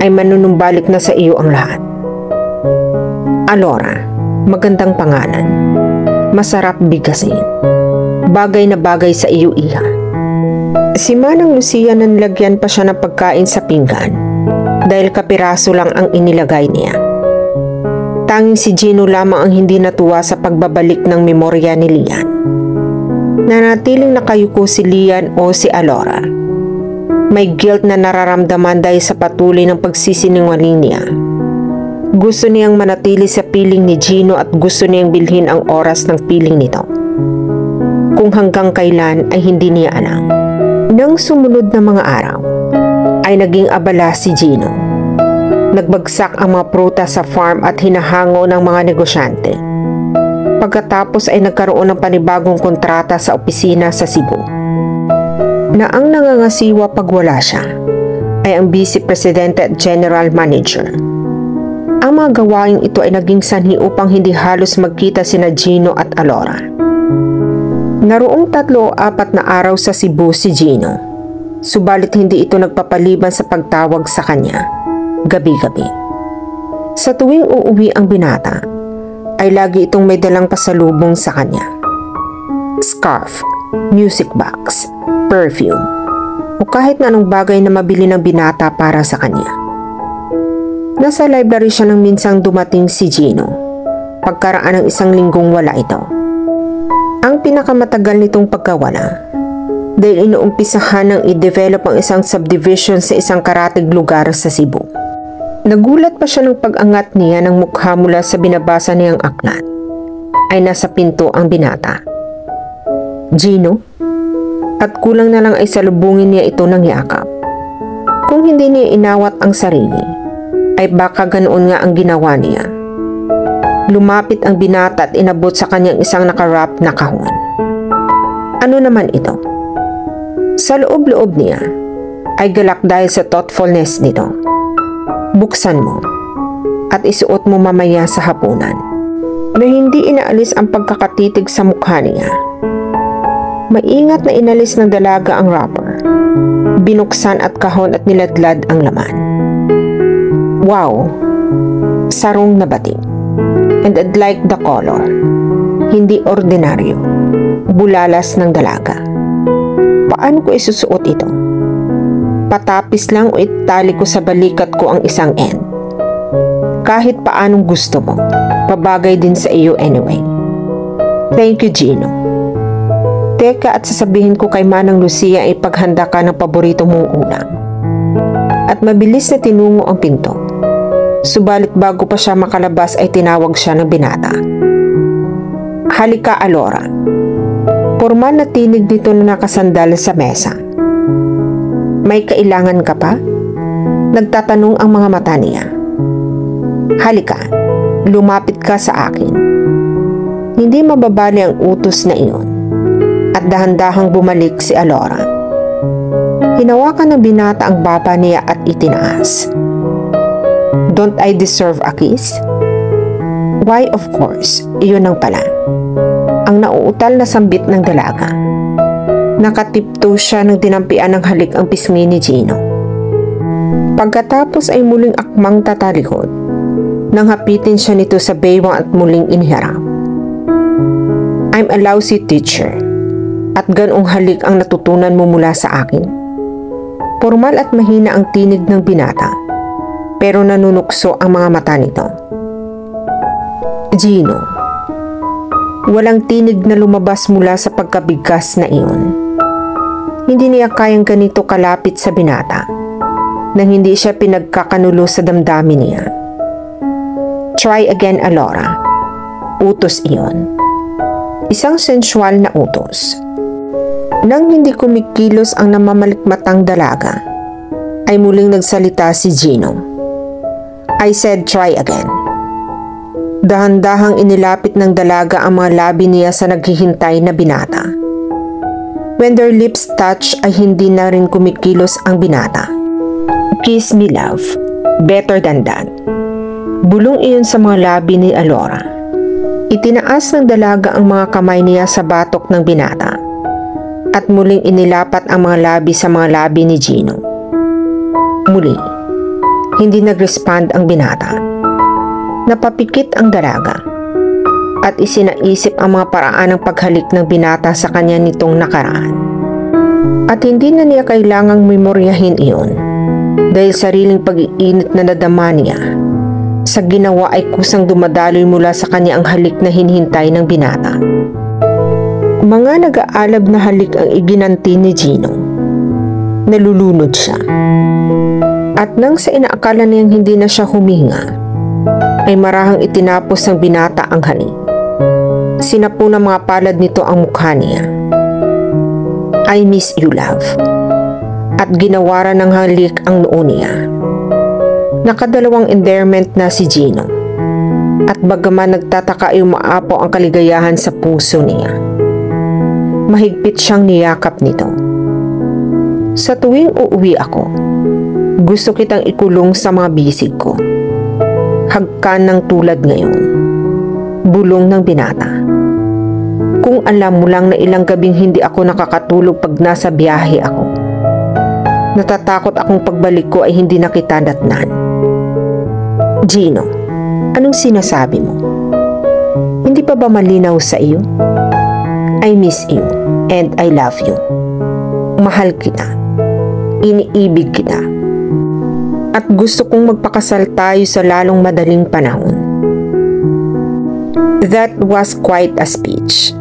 ay manunumbalik na sa iyo ang lahat. Alora, magandang pangalan. Masarap bigasin. Bagay na bagay sa iyo, iha. Si Manang Lucia nanlagyan pa siya ng pagkain sa pinggan dahil kapiraso lang ang inilagay niya. Tanging si Gino lamang ang hindi natuwa sa pagbabalik ng memorya ni Lian. Nanatiling nakayuko si Lian o si Alora. May guilt na nararamdaman dahil sa patuloy ng pagsisinungaling niya. Gusto niyang manatili sa piling ni Gino at gusto niyang bilhin ang oras ng piling nito. Kung hanggang kailan ay hindi niya alam. Nang sumunod na mga araw, ay naging abala si Gino. Nagbagsak ang mga prutas sa farm at hinahango ng mga negosyante. Pagkatapos ay nagkaroon ng panibagong kontrata sa opisina sa Cebu. Na ang nangangasiwa pag wala siya ay ang Vice Presidente at General Manager. Ang mga gawaing ito ay naging sanhi upang hindi halos magkita sina Gino at Alora. Naroong 3 o 4 na araw sa Cebu si Gino, subalit hindi ito nagpapaliban sa pagtawag sa kanya, gabi-gabi. Sa tuwing uuwi ang binata, ay lagi itong may dalang pasalubong sa kanya. Scarf, music box, perfume, o kahit na anong bagay na mabili ng binata para sa kanya. Nasa library siya nang minsang dumating si Gino, pagkaraan ng 1 linggong wala ito. Ang pinakamatagal nitong pagkawala, dahil inuumpisahan ng i-develop ang isang subdivision sa isang karatig lugar sa Cebu. Nagulat pa siya ng pag-angat niya ng mukha mula sa binabasa niyang aklat. Ay nasa pinto ang binata. Gino? At kulang na lang ay salubungin niya ito ng yakap. Kung hindi niya inawat ang sarili, ay baka ganoon nga ang ginawa niya. Lumapit ang binata at inabot sa kanyang isang nakarap na kahon. Ano naman ito? Sa loob-loob niya, ay galak dahil sa thoughtfulness nito. Buksan mo at isuot mo mamaya sa hapunan. Na hindi inaalis ang pagkakatitig sa mukha niya. Maingat na inalis ng dalaga ang wrapper. Binuksan at kahon at niladlad ang laman. Wow! Sarong na batik. And I'd like the color. Hindi ordinaryo. Bulalas ng dalaga. Paano ko isusuot ito? Patapis lang o itali ko sa balikat ko ang isang end? Kahit paanong gusto mo, pabagay din sa iyo anyway. Thank you, Gino. Teka at sasabihin ko kay Manang Lucia ay paghanda ka ng paborito mong ulam. At mabilis na tinungo ang pinto. Subalit bago pa siya makalabas ay tinawag siya ng binata. Halika, Alora. Pormal na tinig dito na nakasandal sa mesa. May kailangan ka pa? Nagtatanong ang mga mata niya. Halika, lumapit ka sa akin. Hindi mababali ang utos na iyon. At dahan-dahang bumalik si Alora. Hinawakan ng binata ang baba niya at itinaas. Don't I deserve a kiss? Why, of course, iyon ang pala. Ang nauutal na sambit ng dalaga. Nakatipto siya nang dinampian ng halik ang pisngi ni Gino. Pagkatapos ay muling akmang tatalikod. Nang hapitin siya nito sa baywang at muling iniharap. I'm a lousy teacher. At ganong halik ang natutunan mo mula sa akin. Formal at mahina ang tinig ng binata. Pero nanunukso ang mga mata nito. Gino, walang tinig na lumabas mula sa pagkabigkas na iyon. Hindi niya kayang ganito kalapit sa binata nang hindi siya pinagkakanulo sa damdamin niya. Try again, Alora. Utos iyon. Isang sensual na utos. Nang hindi kumikilos ang namamalikmatang dalaga, ay muling nagsalita si Gino. I said try again. Dahan-dahang inilapit ng dalaga ang mga labi niya sa naghihintay na binata. When their lips touch ay hindi na rin kumikilos ang binata. Kiss me, love. Better than that. Bulong iyon sa mga labi ni Alora. Itinaas ng dalaga ang mga kamay niya sa batok ng binata at muling inilapat ang mga labi sa mga labi ni Gino. Muli, hindi nag-respond ang binata. Napapikit ang dalaga at isinaisip ang mga paraan ng paghalik ng binata sa kanya nitong nakaraan. At hindi na niya kailangang memoryahin iyon dahil sariling pag-iinit na nadama niya sa ginawa ay kusang dumadaloy mula sa kanya ang halik na hinihintay ng binata. Mga nag-aalab na halik ang iginanti ni Gino. Nalulunod siya. At nang sa inaakala niyang hindi na siya huminga, ay marahang itinapos ng binata ang halik. Sinapo ng mga palad nito ang mukha niya. I miss you, love. At ginawaran ng halik ang noo niya. Nakadalawang endearment na si Gino. At bagaman nagtataka ay umaapaw ang kaligayahan sa puso niya. Mahigpit siyang niyakap nito. Sa tuwing uuwi ako, gusto kitang ikulong sa mga bisig ko. Hagkan ng tulad ngayon. Bulong ng binata. Kung alam mo lang na ilang gabing hindi ako nakakatulog pag nasa biyahe ako. Natatakot akong pagbalik ko ay hindi na kita datnan. Gino, anong sinasabi mo? Hindi pa ba malinaw sa iyo? I miss you and I love you. Mahal kita. Iniibig kita. At gusto kong magpakasal tayo sa lalong madaling panahon. That was quite a speech.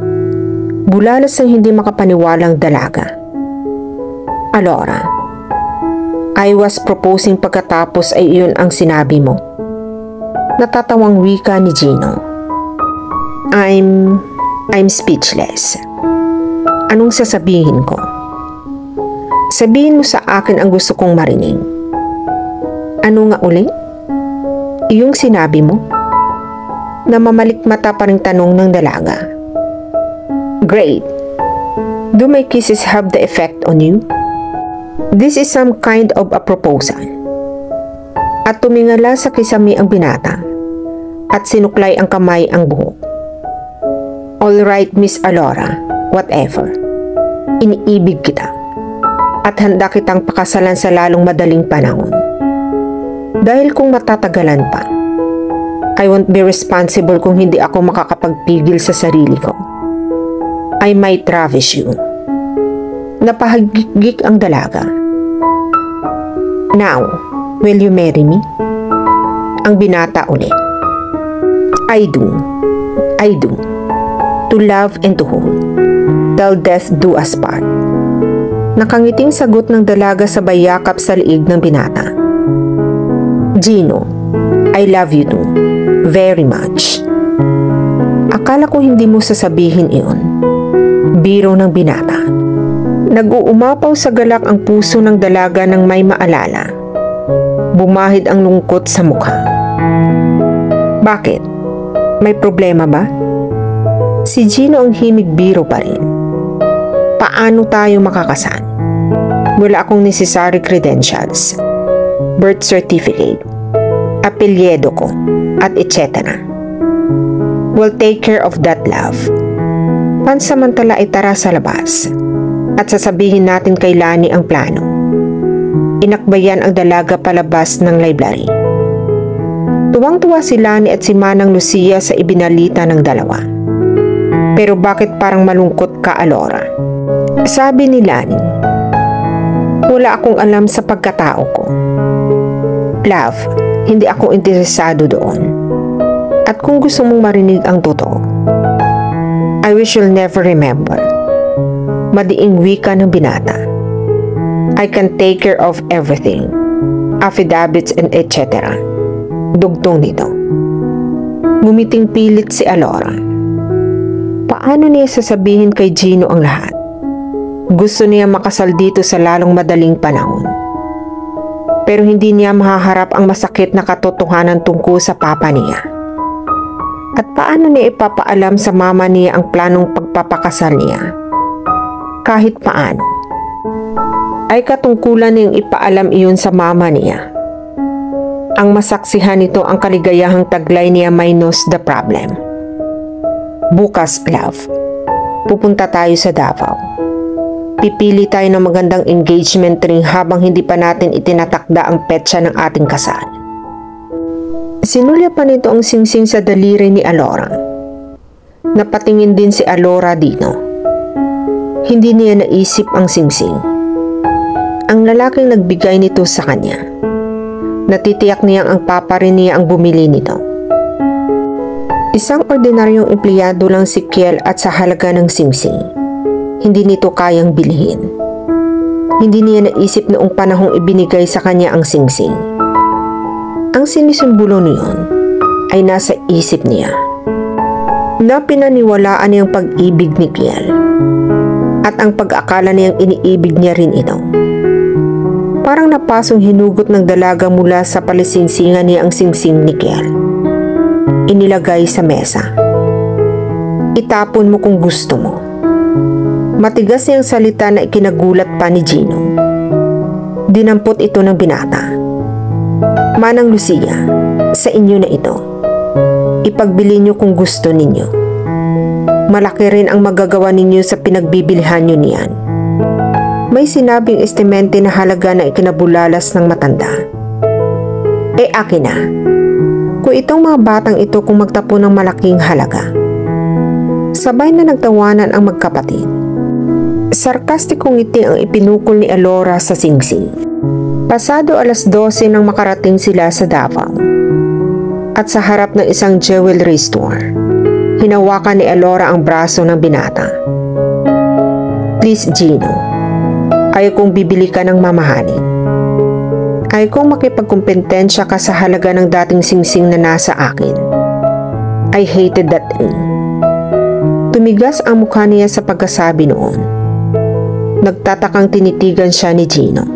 Bulalas ang hindi makapaniwalang dalaga. Alora, I was proposing pagkatapos ay iyon ang sinabi mo. Natatawang wika ni Gino. I'm speechless. Anong sasabihin ko? Sabihin mo sa akin ang gusto kong marinig. Ano nga uli? Iyong sinabi mo? Namamalikmata pa ring tanong ng dalaga. Great. Do my kisses have the effect on you? This is some kind of a proposal. At tumingala sa kisami ang binata at sinuklay ang kamay ang buhok. All right, Miss Alora, whatever. Iniibig kita. at handa kitang pakasalan sa lalong madaling panahon. Dahil kung matatagalan pa, I won't be responsible kung hindi ako makakapagpigil sa sarili ko. I might ravish you. Napahagik ang dalaga. Now, will you marry me? Ang binata ulit. I do. To love and to hold. Till death do us part. Nakangiting sagot ng dalaga sa bayakap sa liig ng binata. Gino, I love you too. Very much. Akala ko hindi mo sasabihin iyon. Biro ng binata. Nag-uumapaw sa galak ang puso ng dalaga nang may maalala. Bumahid ang lungkot sa mukha. Bakit? May problema ba? Si Gino ang himig biro pa rin. Paano tayo makakasal? Wala akong necessary credentials, birth certificate, apelyedo ko, at etc. We'll take care of that, love. Pansamantala ay tara sa labas at sasabihin natin kay Lani ang plano. Inakbayan ang dalaga palabas ng library. Tuwang-tuwa si Lani at si Manang Lucia sa ibinalita ng dalawa. Pero bakit parang malungkot ka, Alora? Sabi ni Lani, wala akong alam sa pagkatao ko. Love, hindi ako interesado doon. At kung gusto mong marinig ang totoo, I wish you'll never remember. Madiing wika ng binata. I can take care of everything. Affidavits and etc. Dugtong nito. Ngumiting pilit si Alora. Paano niya sasabihin kay Gino ang lahat? Gusto niya makasal dito sa lalong madaling panahon. Pero hindi niya mahaharap ang masakit na katotohanan tungkol sa papa niya. At paano niya ipapaalam sa mama niya ang planong pagpapakasal niya? Kahit paano, ay katungkulan niyang ipaalam iyon sa mama niya. Ang masaksihan nito ang kaligayahang taglay niya minus the problem. Bukas, love, pupunta tayo sa Davao. Pipili tayo ng magandang engagement ring habang hindi pa natin itinatakda ang petsa ng ating kasal. Sinulya pa nito ang singsing sa daliri ni Alora. Napatingin din si Alora dito. Hindi niya naisip ang singsing. Ang lalaking nagbigay nito sa kanya. Natitiyak niyang ang papa rin niya ang bumili nito. Isang ordinaryong empleyado lang si Kiel at sa halaga ng singsing, hindi nito kayang bilhin. Hindi niya naisip noong panahong ibinigay sa kanya ang singsing. Ang sinisimbolo niyon ay nasa isip niya. Na pinaniwalaan niyang pag-ibig ni Kiel. At ang pag-akala niyang iniibig niya rin ito. Parang napasong hinugot ng dalaga mula sa palisingsingan niya ang singsing ni Kiel. Inilagay sa mesa. Itapon mo kung gusto mo. Matigas niyang salita na ikinagulat pa ni Gino. Dinampot ito ng binata. Manang Lucia, sa inyo na ito. Ipagbili niyo kung gusto ninyo. Malaki rin ang magagawa ninyo sa pinagbibilhan nyo niyan. May sinabing estimente na halaga na ikinabulalas ng matanda. Akin na. Kung itong mga batang ito kung magtapo ng malaking halaga. Sabay na nagtawanan ang magkapatid. Sarkastikong ngiti ang ipinukol ni Alora sa singsing. Pasado 12:00 nang makarating sila sa Davao. At sa harap ng isang jewelry store, hinawakan ni Alora ang braso ng binata. Please, Gino. Ayaw kong bibili ka ng mamahalin. Ayaw kong makipagkumpetensya ka sa halaga ng dating singsing na nasa akin. I hated that thing. Tumigas ang mukha niya sa pagkasabi noon. Nagtatakang tinitigan siya ni Gino.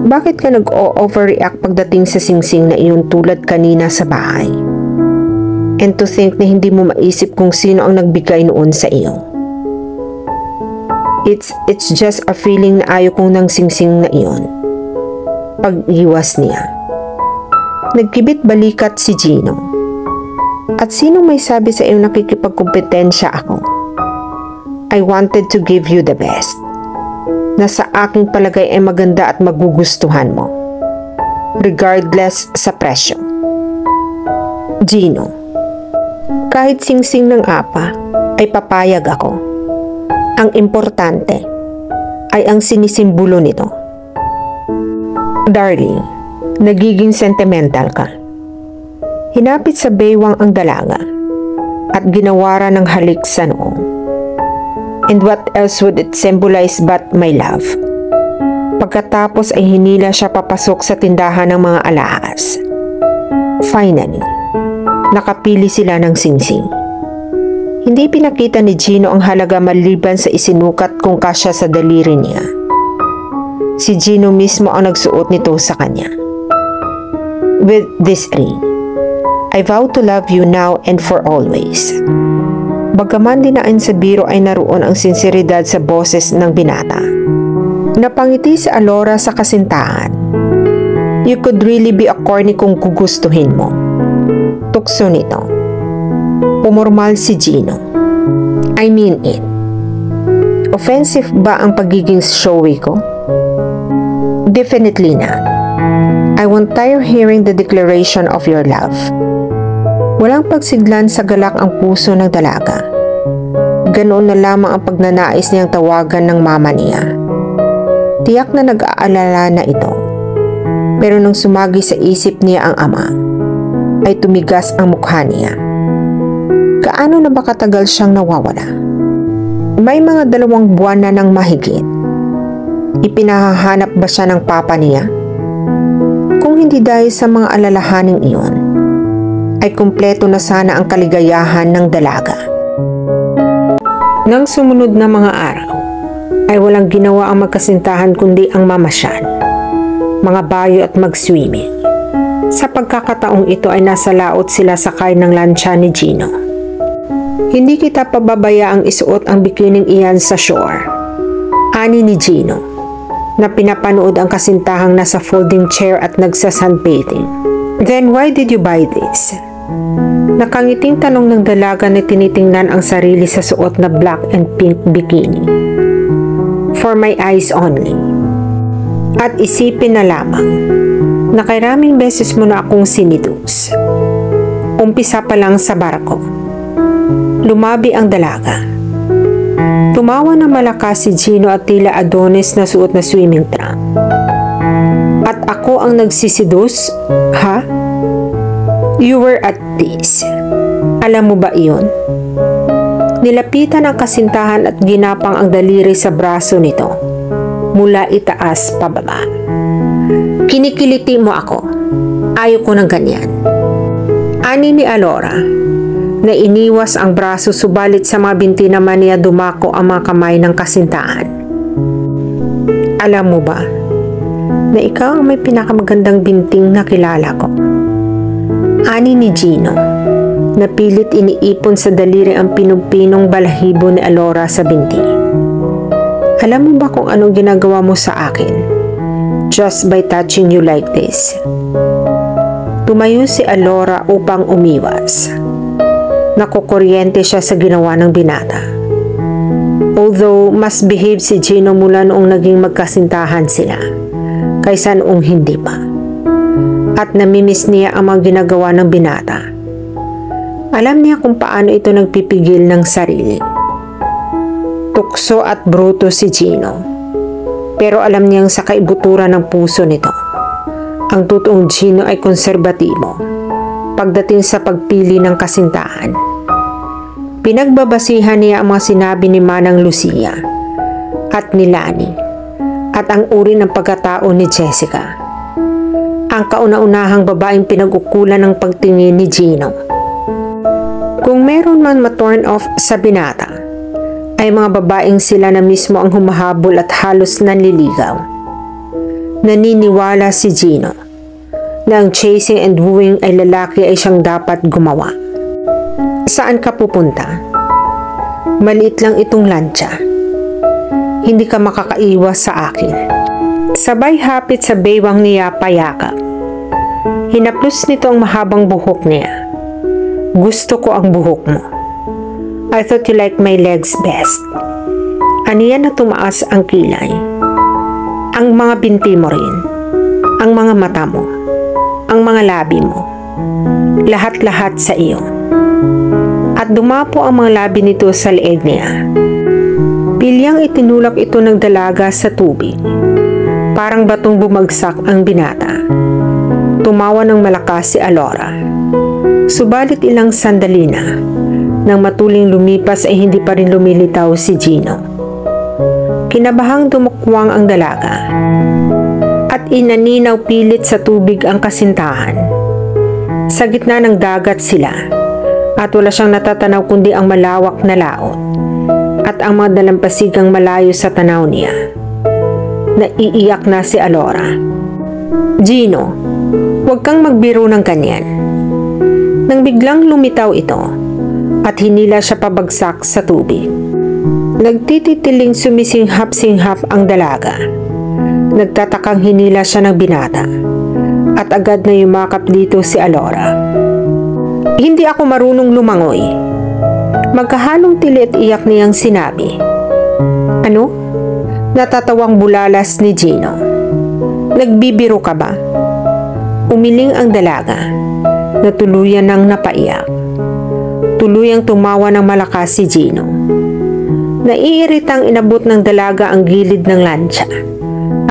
Bakit ka nag-overreact pagdating sa singsing na iyon tulad kanina sa bahay? And to think na hindi mo maisip kung sino ang nagbigay noon sa iyo. It's just a feeling na ayaw kong nang singsing na iyon. Pag-iwas niya. Nagkibit balikat si Gino. At sino may sabi sa iyo nakikipagkumpetensya ako? I wanted to give you the best. na sa aking palagay ay maganda at magugustuhan mo, regardless sa presyo. Gino, kahit singsing ng apa, ay papayag ako. Ang importante ay ang sinisimbolo nito. Darling, nagiging sentimental ka. Hinapit sa baywang ang dalaga at ginawara ng halik sa noong. And what else would it symbolize but my love? Pagkatapos ay hinila siya papasok sa tindahan ng mga alahas. Finally, nakapili sila ng singsing. Hindi pinakita ni Gino ang halaga maliban sa isinukat kung kasya sa daliri niya. Si Gino mismo ang nagsuot nito sa kanya. With this ring, I vow to love you now and for always. Bagaman dinaan sa biro ay naroon ang sinseridad sa boses ng binata. Napangiti si Alora sa kasintahan. You could really be a corny kung gugustuhin mo. Tukso nito. Pumormal si Gino. I mean it. Offensive ba ang pagiging showy ko? Definitely not. I won't tire hearing the declaration of your love. Walang pagsiglan sa galak ang puso ng dalaga. Ganoon na lamang ang pagnanais niyang tawagan ng mama niya. Tiyak na nag-aalala na ito. Pero nang sumagi sa isip niya ang ama, ay tumigas ang mukha niya. Gaano na ba katagal siyang nawawala? May mga 2 buwan na nang mahigit. Ipinahahanap ba siya ng papa niya? Kung hindi dahil sa mga alalahaning iyon, ay kumpleto na sana ang kaligayahan ng dalaga. Nang sumunod na mga araw, ay walang ginawa ang magkasintahan kundi ang mamasyal, mga bayo at mag-swimming. Sa pagkakataong ito ay nasa laot sila sakay ng lansya ni Gino. Hindi kita pababayaang isuot ang bikining iyan sa shore, ani ni Gino, na pinapanood ang kasintahang nasa folding chair at nagsa-sunbathing. Then why did you buy this? Nakangiting tanong ng dalaga na tinitingnan ang sarili sa suot na black and pink bikini. For my eyes only. At isipin na lamang na kairaming beses mo na akong sinidus. Umpisa pa lang sa barko. Lumabi ang dalaga. Tumawa na malakas si Gino at tila Adonis na suot na swimming trunk. At ako ang nagsisidus? Ha? You were at this. Alam mo ba iyon? Nilapitan ang kasintahan at ginapang ang daliri sa braso nito, mula itaas pababa. Kinikiliti mo ako. Ayaw ko ng ganyan. Ani ni Alora, na iniwas ang braso subalit sa mga binti naman niya dumako ang mga kamay ng kasintahan. Alam mo ba, na ikaw ang may pinakamagandang binting na kilala ko? Ani ni Gino, na pilit iniipon sa daliri ang pinupinong balahibo ni Alora sa binti. Alam mo ba kung anong ginagawa mo sa akin? Just by touching you like this. Tumayo si Alora upang umiwas. Nakukuryente siya sa ginawa ng binata. Although mas behave si Gino mula noong naging magkasintahan sila, kaysa noong hindi pa. At namimiss niya ang mga ginagawa ng binata. Alam niya kung paano ito nagpipigil ng sarili. Tukso at bruto si Gino. Pero alam niyang sa kaibuturan ng puso nito, ang totoong Gino ay konserbatibo pagdating sa pagpili ng kasintahan. Pinagbabasihan niya ang mga sinabi ni Manang Lucia at ni Lani at ang uri ng pagkatao ni Jessica. Ang kauna-unahang babaeng pinag-ukulan ng pagtingin ni Gino. Kung meron man ma-turn off sa binata, ay mga babaeng sila na mismo ang humahabol at halos nanliligaw. Naniniwala si Gino na ang chasing and wooing ay lalaki ay siyang dapat gumawa. Saan ka pupunta? Maliit lang itong lansya. Hindi ka makakaiwas sa akin. Sabay hapit sa baywang niya payakap. Hinaplos nito ang mahabang buhok niya. Gusto ko ang buhok mo. I thought you liked my legs best. Aniya na tumaas ang kilay. Ang mga binti mo rin, ang mga mata mo, ang mga labi mo, lahat-lahat sa iyo. At dumapo ang mga labi nito sa leeg niya. Bilyang itinulak ito ng dalaga sa tubig. Parang batong bumagsak ang binata. Tumawa ng malakas si Alora. Subalit ilang sandali na, nang matuling lumipas ay hindi pa rin lumilitaw si Gino. Kinabahang dumukwang ang dalaga at inaninaw pilit sa tubig ang kasintahan. Sa gitna ng dagat sila at wala siyang natatanaw kundi ang malawak na laot at ang mga dalampasigang malayo sa tanaw niya. Naiiyak na si Alora. Gino, huwag kang magbiro ng ganyan. Nang biglang lumitaw ito at hinila siya pabagsak sa tubig. Nagtititiling sumisinghap-singhap ang dalaga. Nagtatakang hinila siya ng binata at agad na yumakap dito si Alora. Hindi ako marunong lumangoy. Magkahalong tili at iyak niyang sinabi. Ano? Natatawang bulalas ni Gino. Nagbibiro ka ba? Umiling ang dalaga na tuluyan ng napaiyak. Tuluyang tumawa ng malakas si Gino. Naiiritang inabot ng dalaga ang gilid ng lansya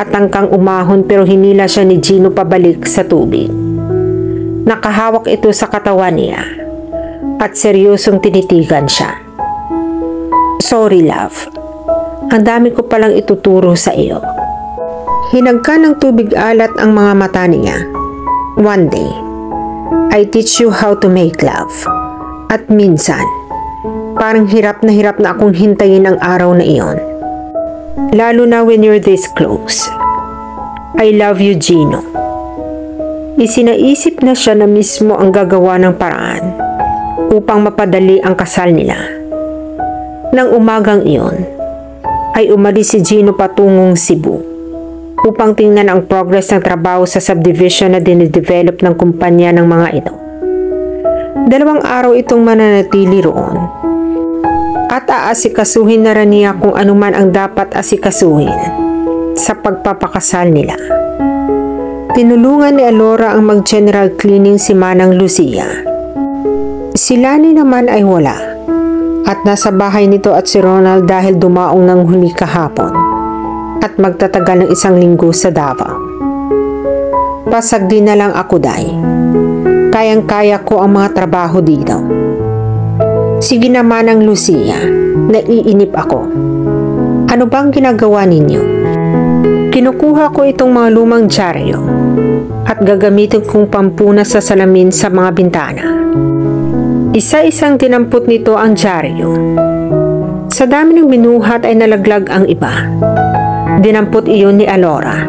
at tangkang umahon pero hinila siya ni Gino pabalik sa tubig. Nakahawak ito sa katawan niya at seryosong tinitigan siya. Sorry love, ang dami ko palang ituturo sa iyo. Hinagka ng tubig alat ang mga mata niya. One day, I teach you how to make love. At minsan, parang hirap na akong hintayin ang araw na iyon. Lalo na when you're this close. I love you, Gino. Isinaisip na siya na mismo ang gagawa ng paraan upang mapadali ang kasal nila. Nang umagang iyon, ay umalis si Gino patungong Cebu upang tingnan ang progress ng trabaho sa subdivision na dinidevelop ng kumpanya ng mga ito. 2 araw itong mananatili roon at aasikasuhin na rin niya kung anuman ang dapat asikasuhin sa pagpapakasal nila. Tinulungan ni Alora ang mag-general cleaning si Manang Lucia. Si Lani naman ay wala at nasa bahay nito at si Ronald dahil dumaong ng huli kahapon at magtatagal ng 1 linggo sa Davao. Pasag din na lang ako, Day. Kayang-kaya ko ang mga trabaho dito. Sige naman ang Lucia, naiinip ako. Ano bang ginagawa ninyo? Kinukuha ko itong mga lumang dyaryo at gagamitin kong pampuna sa salamin sa mga bintana. Isa-isang dinampot nito ang dyaryo. Sa dami ng binuhat ay nalaglag ang iba. Dinampot iyon ni Alora.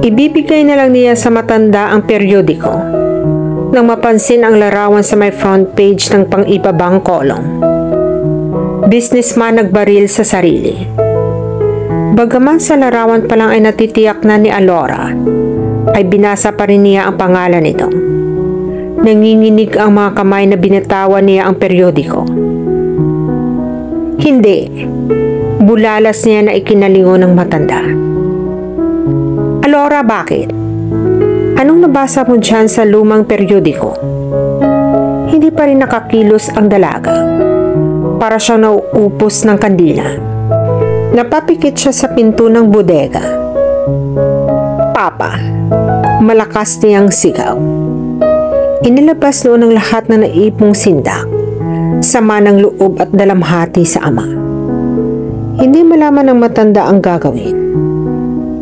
Ibibigay na lang niya sa matanda ang periodiko nang mapansin ang larawan sa may front page ng pang-ibabang kolong. Businessman nagbaril sa sarili. Bagaman sa larawan pa lang ay natitiyak na ni Alora, ay binasa pa rin niya ang pangalan nito. Nanginginig ang mga kamay na binitawan niya ang periodiko. Hindi. Bulalas niya na ikinalingon ng matanda. Alora, bakit? Anong nabasa mo dyan sa lumang periodiko? Hindi pa rin nakakilos ang dalaga. Para siyang nauupos ng kandila. Napapikit siya sa pinto ng bodega. Papa, malakas niyang sigaw. Inilabas noon ang lahat na naipong sindak, sama ng loob at dalamhati sa ama. Hindi malaman ng matanda ang gagawin.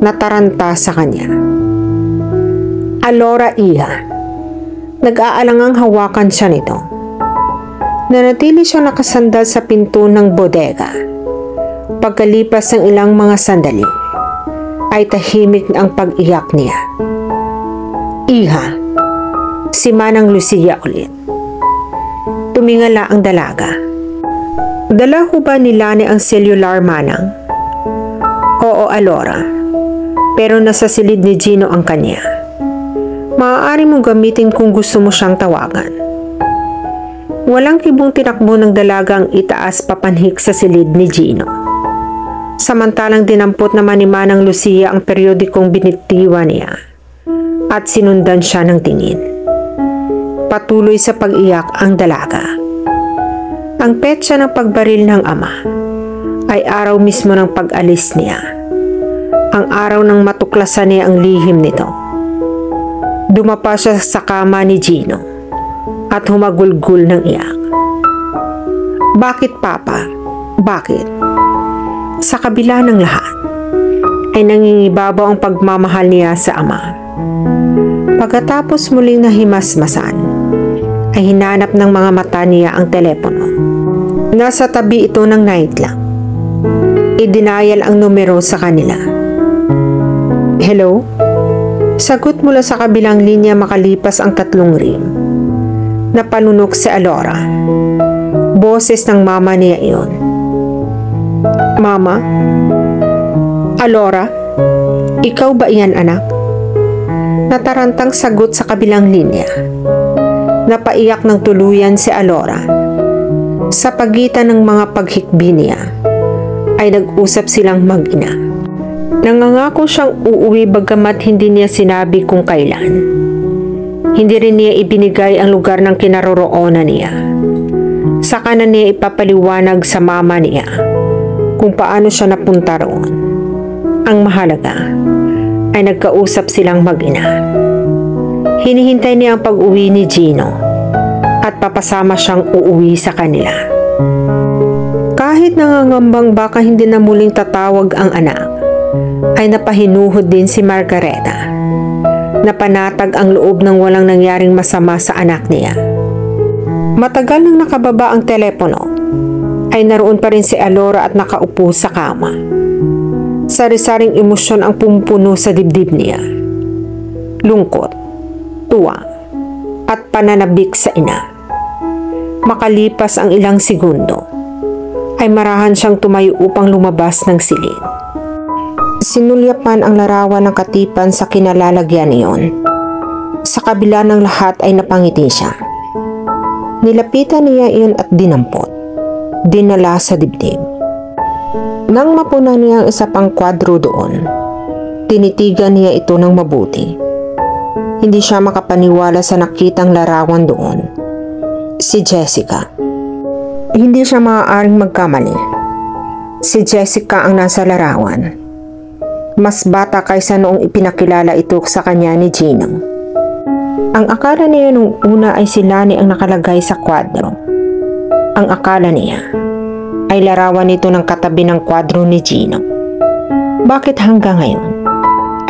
Nataranta sa kanya. Alora, iha. Nag-aalangang hawakan siya nito. Nanatili siyang nakasandal sa pinto ng bodega. Pagkalipas ng ilang mga sandali, ay tahimik na ang pag-iyak niya. Iha, si Manang Lucia ulit. Tumingala ang dalaga. Dala ho ba ni Lani ang cellular, Manang? Oo, Alora. Pero nasa silid ni Gino ang kanya. Maaari mong gamitin kung gusto mo siyang tawagan. Walang kibong tinakbo ng dalagang itaas papanhik sa silid ni Gino. Samantalang dinampot naman ni Manang Lucia ang periodikong binitiwan niya at sinundan siya ng tingin. Patuloy sa pag-iyak ang dalaga. Ang petsa ng pagbaril ng ama ay araw mismo ng pag-alis niya. Ang araw ng matuklasan niya ang lihim nito. Dumapa siya sa kama ni Gino at humagulgul ng iyak. Bakit, Papa? Bakit? Sa kabila ng lahat, ay nangingibabaw ang pagmamahal niya sa ama. Pagkatapos muling nahimasmasan, ay hinanap ng mga mata niya ang telepono. Nasa tabi ito ng nightlamp. Idinayal ang numero sa kanila. Hello? Sagot mula sa kabilang linya makalipas ang 3 ring. Napanunok si Alora. Boses ng mama niya iyon. Mama? Alora? Ikaw ba iyan, anak? Natarantang sagot sa kabilang linya. Napaiyak ng tuluyan si Alora. Sa pagitan ng mga paghikbi niya, ay nag-usap silang mag-ina. Nangangako siyang uuwi bagamat hindi niya sinabi kung kailan. Hindi rin niya ibinigay ang lugar ng kinaroroonan niya. Saka na niya ipapaliwanag sa mama niya kung paano siya napunta roon. Ang mahalaga ay nagkausap silang mag-ina. Hinihintay niya ang pag-uwi ni Gino at papasama siyang uuwi sa kanila. Kahit nangangambang baka hindi na muling tatawag ang anak, ay napahinuhod din si Margareta. Napanatag ang loob ng walang nangyaring masama sa anak niya. Matagal nang nakababa ang telepono, ay naroon pa rin si Alora at nakaupo sa kama. Sari-saring emosyon ang pumupuno sa dibdib niya. Lungkot, tuwa, at pananabik sa ina. Makalipas ang ilang segundo, ay marahan siyang tumayo upang lumabas ng silid. Sinulyapan ang larawan ng katipan sa kinalalagyan niyon. Sa kabila ng lahat ay napangiti siya. Nilapitan niya iyon at dinampot. Dinala sa dibdib. Nang mapuna niya ang isa pang kwadro doon, tinitigan niya ito ng mabuti. Hindi siya makapaniwala sa nakitang larawan doon. Si Jessica. Hindi siya maaaring magkamali. Si Jessica ang nasa larawan. Mas bata kaysa noong ipinakilala ito sa kanya ni Gino. Ang akala niya nung una ay si Lani ang nakalagay sa kwadro. Ang akala niya ay larawan nito ng katabi ng kwadro ni Gino. Bakit hanggang ngayon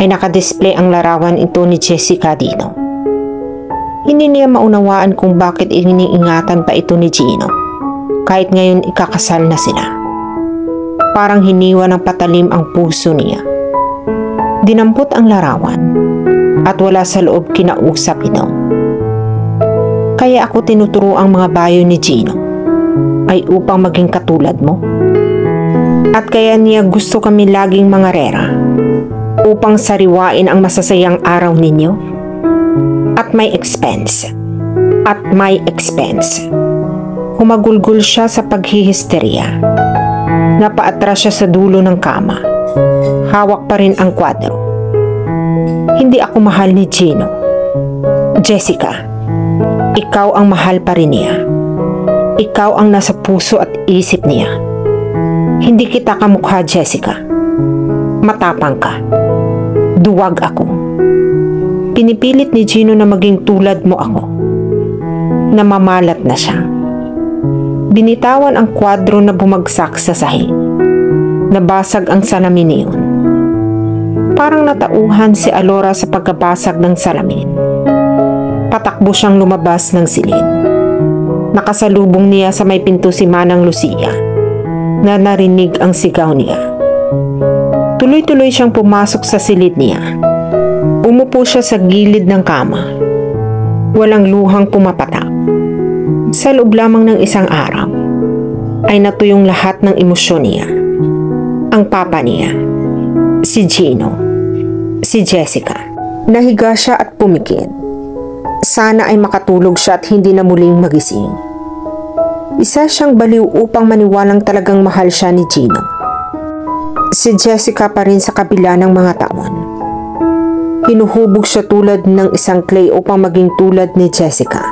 ay nakadisplay ang larawan ito ni Jessica dito? Hindi niya maunawaan kung bakit iniingatan pa ito ni Gino kahit ngayon ikakasal na sila. Parang hiniwa ng patalim ang puso niya. Dinampot ang larawan at wala sa loob kinausap ito. Kaya ako tinuturo ang mga bayo ni Gino ay upang maging katulad mo. At kaya niya gusto kami laging mangarera upang sariwain ang masasayang araw ninyo. At may expense. At may expense. Humagulgul siya sa paghihisterya. Napaatras siya sa dulo ng kama. Hawak pa rin ang kwadro. Hindi ako mahal ni Gino. Jessica, ikaw ang mahal pa rin niya. Ikaw ang nasa puso at isip niya. Hindi kita kamukha, Jessica. Matapang ka. Duwag ako. Pinipilit ni Gino na maging tulad mo ako. Namamalat na siya. Binitawan ang kwadro na bumagsak sa sahig. Nabasag ang salamin niyon. Parang natauhan si Alora sa pagkabasag ng salamin. Patakbo siyang lumabas ng silid. Nakasalubong niya sa may pinto si Manang Lucia na narinig ang sigaw niya. Tuloy-tuloy siyang pumasok sa silid niya. Umupo siya sa gilid ng kama. Walang luhang pumapatak. Sa loob lamang ng isang araw ay natuyong lahat ng emosyon niya. Ang papa niya, si Gino, si Jessica. Nahiga siya at pumikit. Sana ay makatulog siya at hindi na muling magising. Isa siyang baliw upang maniwalang talagang mahal siya ni Gino. Si Jessica pa rin sa kabila ng mga taon. Hinuhubog siya tulad ng isang clay upang maging tulad ni Jessica.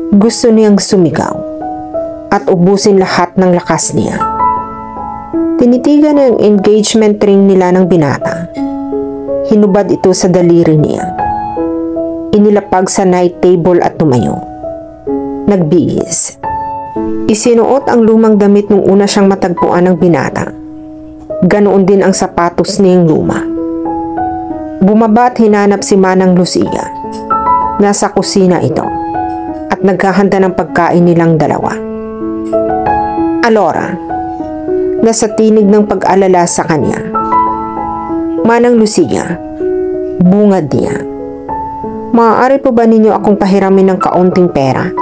Gusto niyang sumigaw at ubusin lahat ng lakas niya. Tinitigan niya ang engagement ring nila ng binata. Hinubad ito sa daliri niya. Inilapag sa night table at tumayo. Nagbihis. Isinuot ang lumang damit nung una siyang matagpuan ng binata. Ganoon din ang sapatos niyang luma. Bumaba at hinanap si Manang Lucia. Nasa kusina ito at naghahanda ng pagkain nilang dalawa. Alora, nasa tinig ng pag-alala sa kanya. Manang Lucia, bungad niya. Maaari po ba ninyo akong pahiramin ng kaunting pera?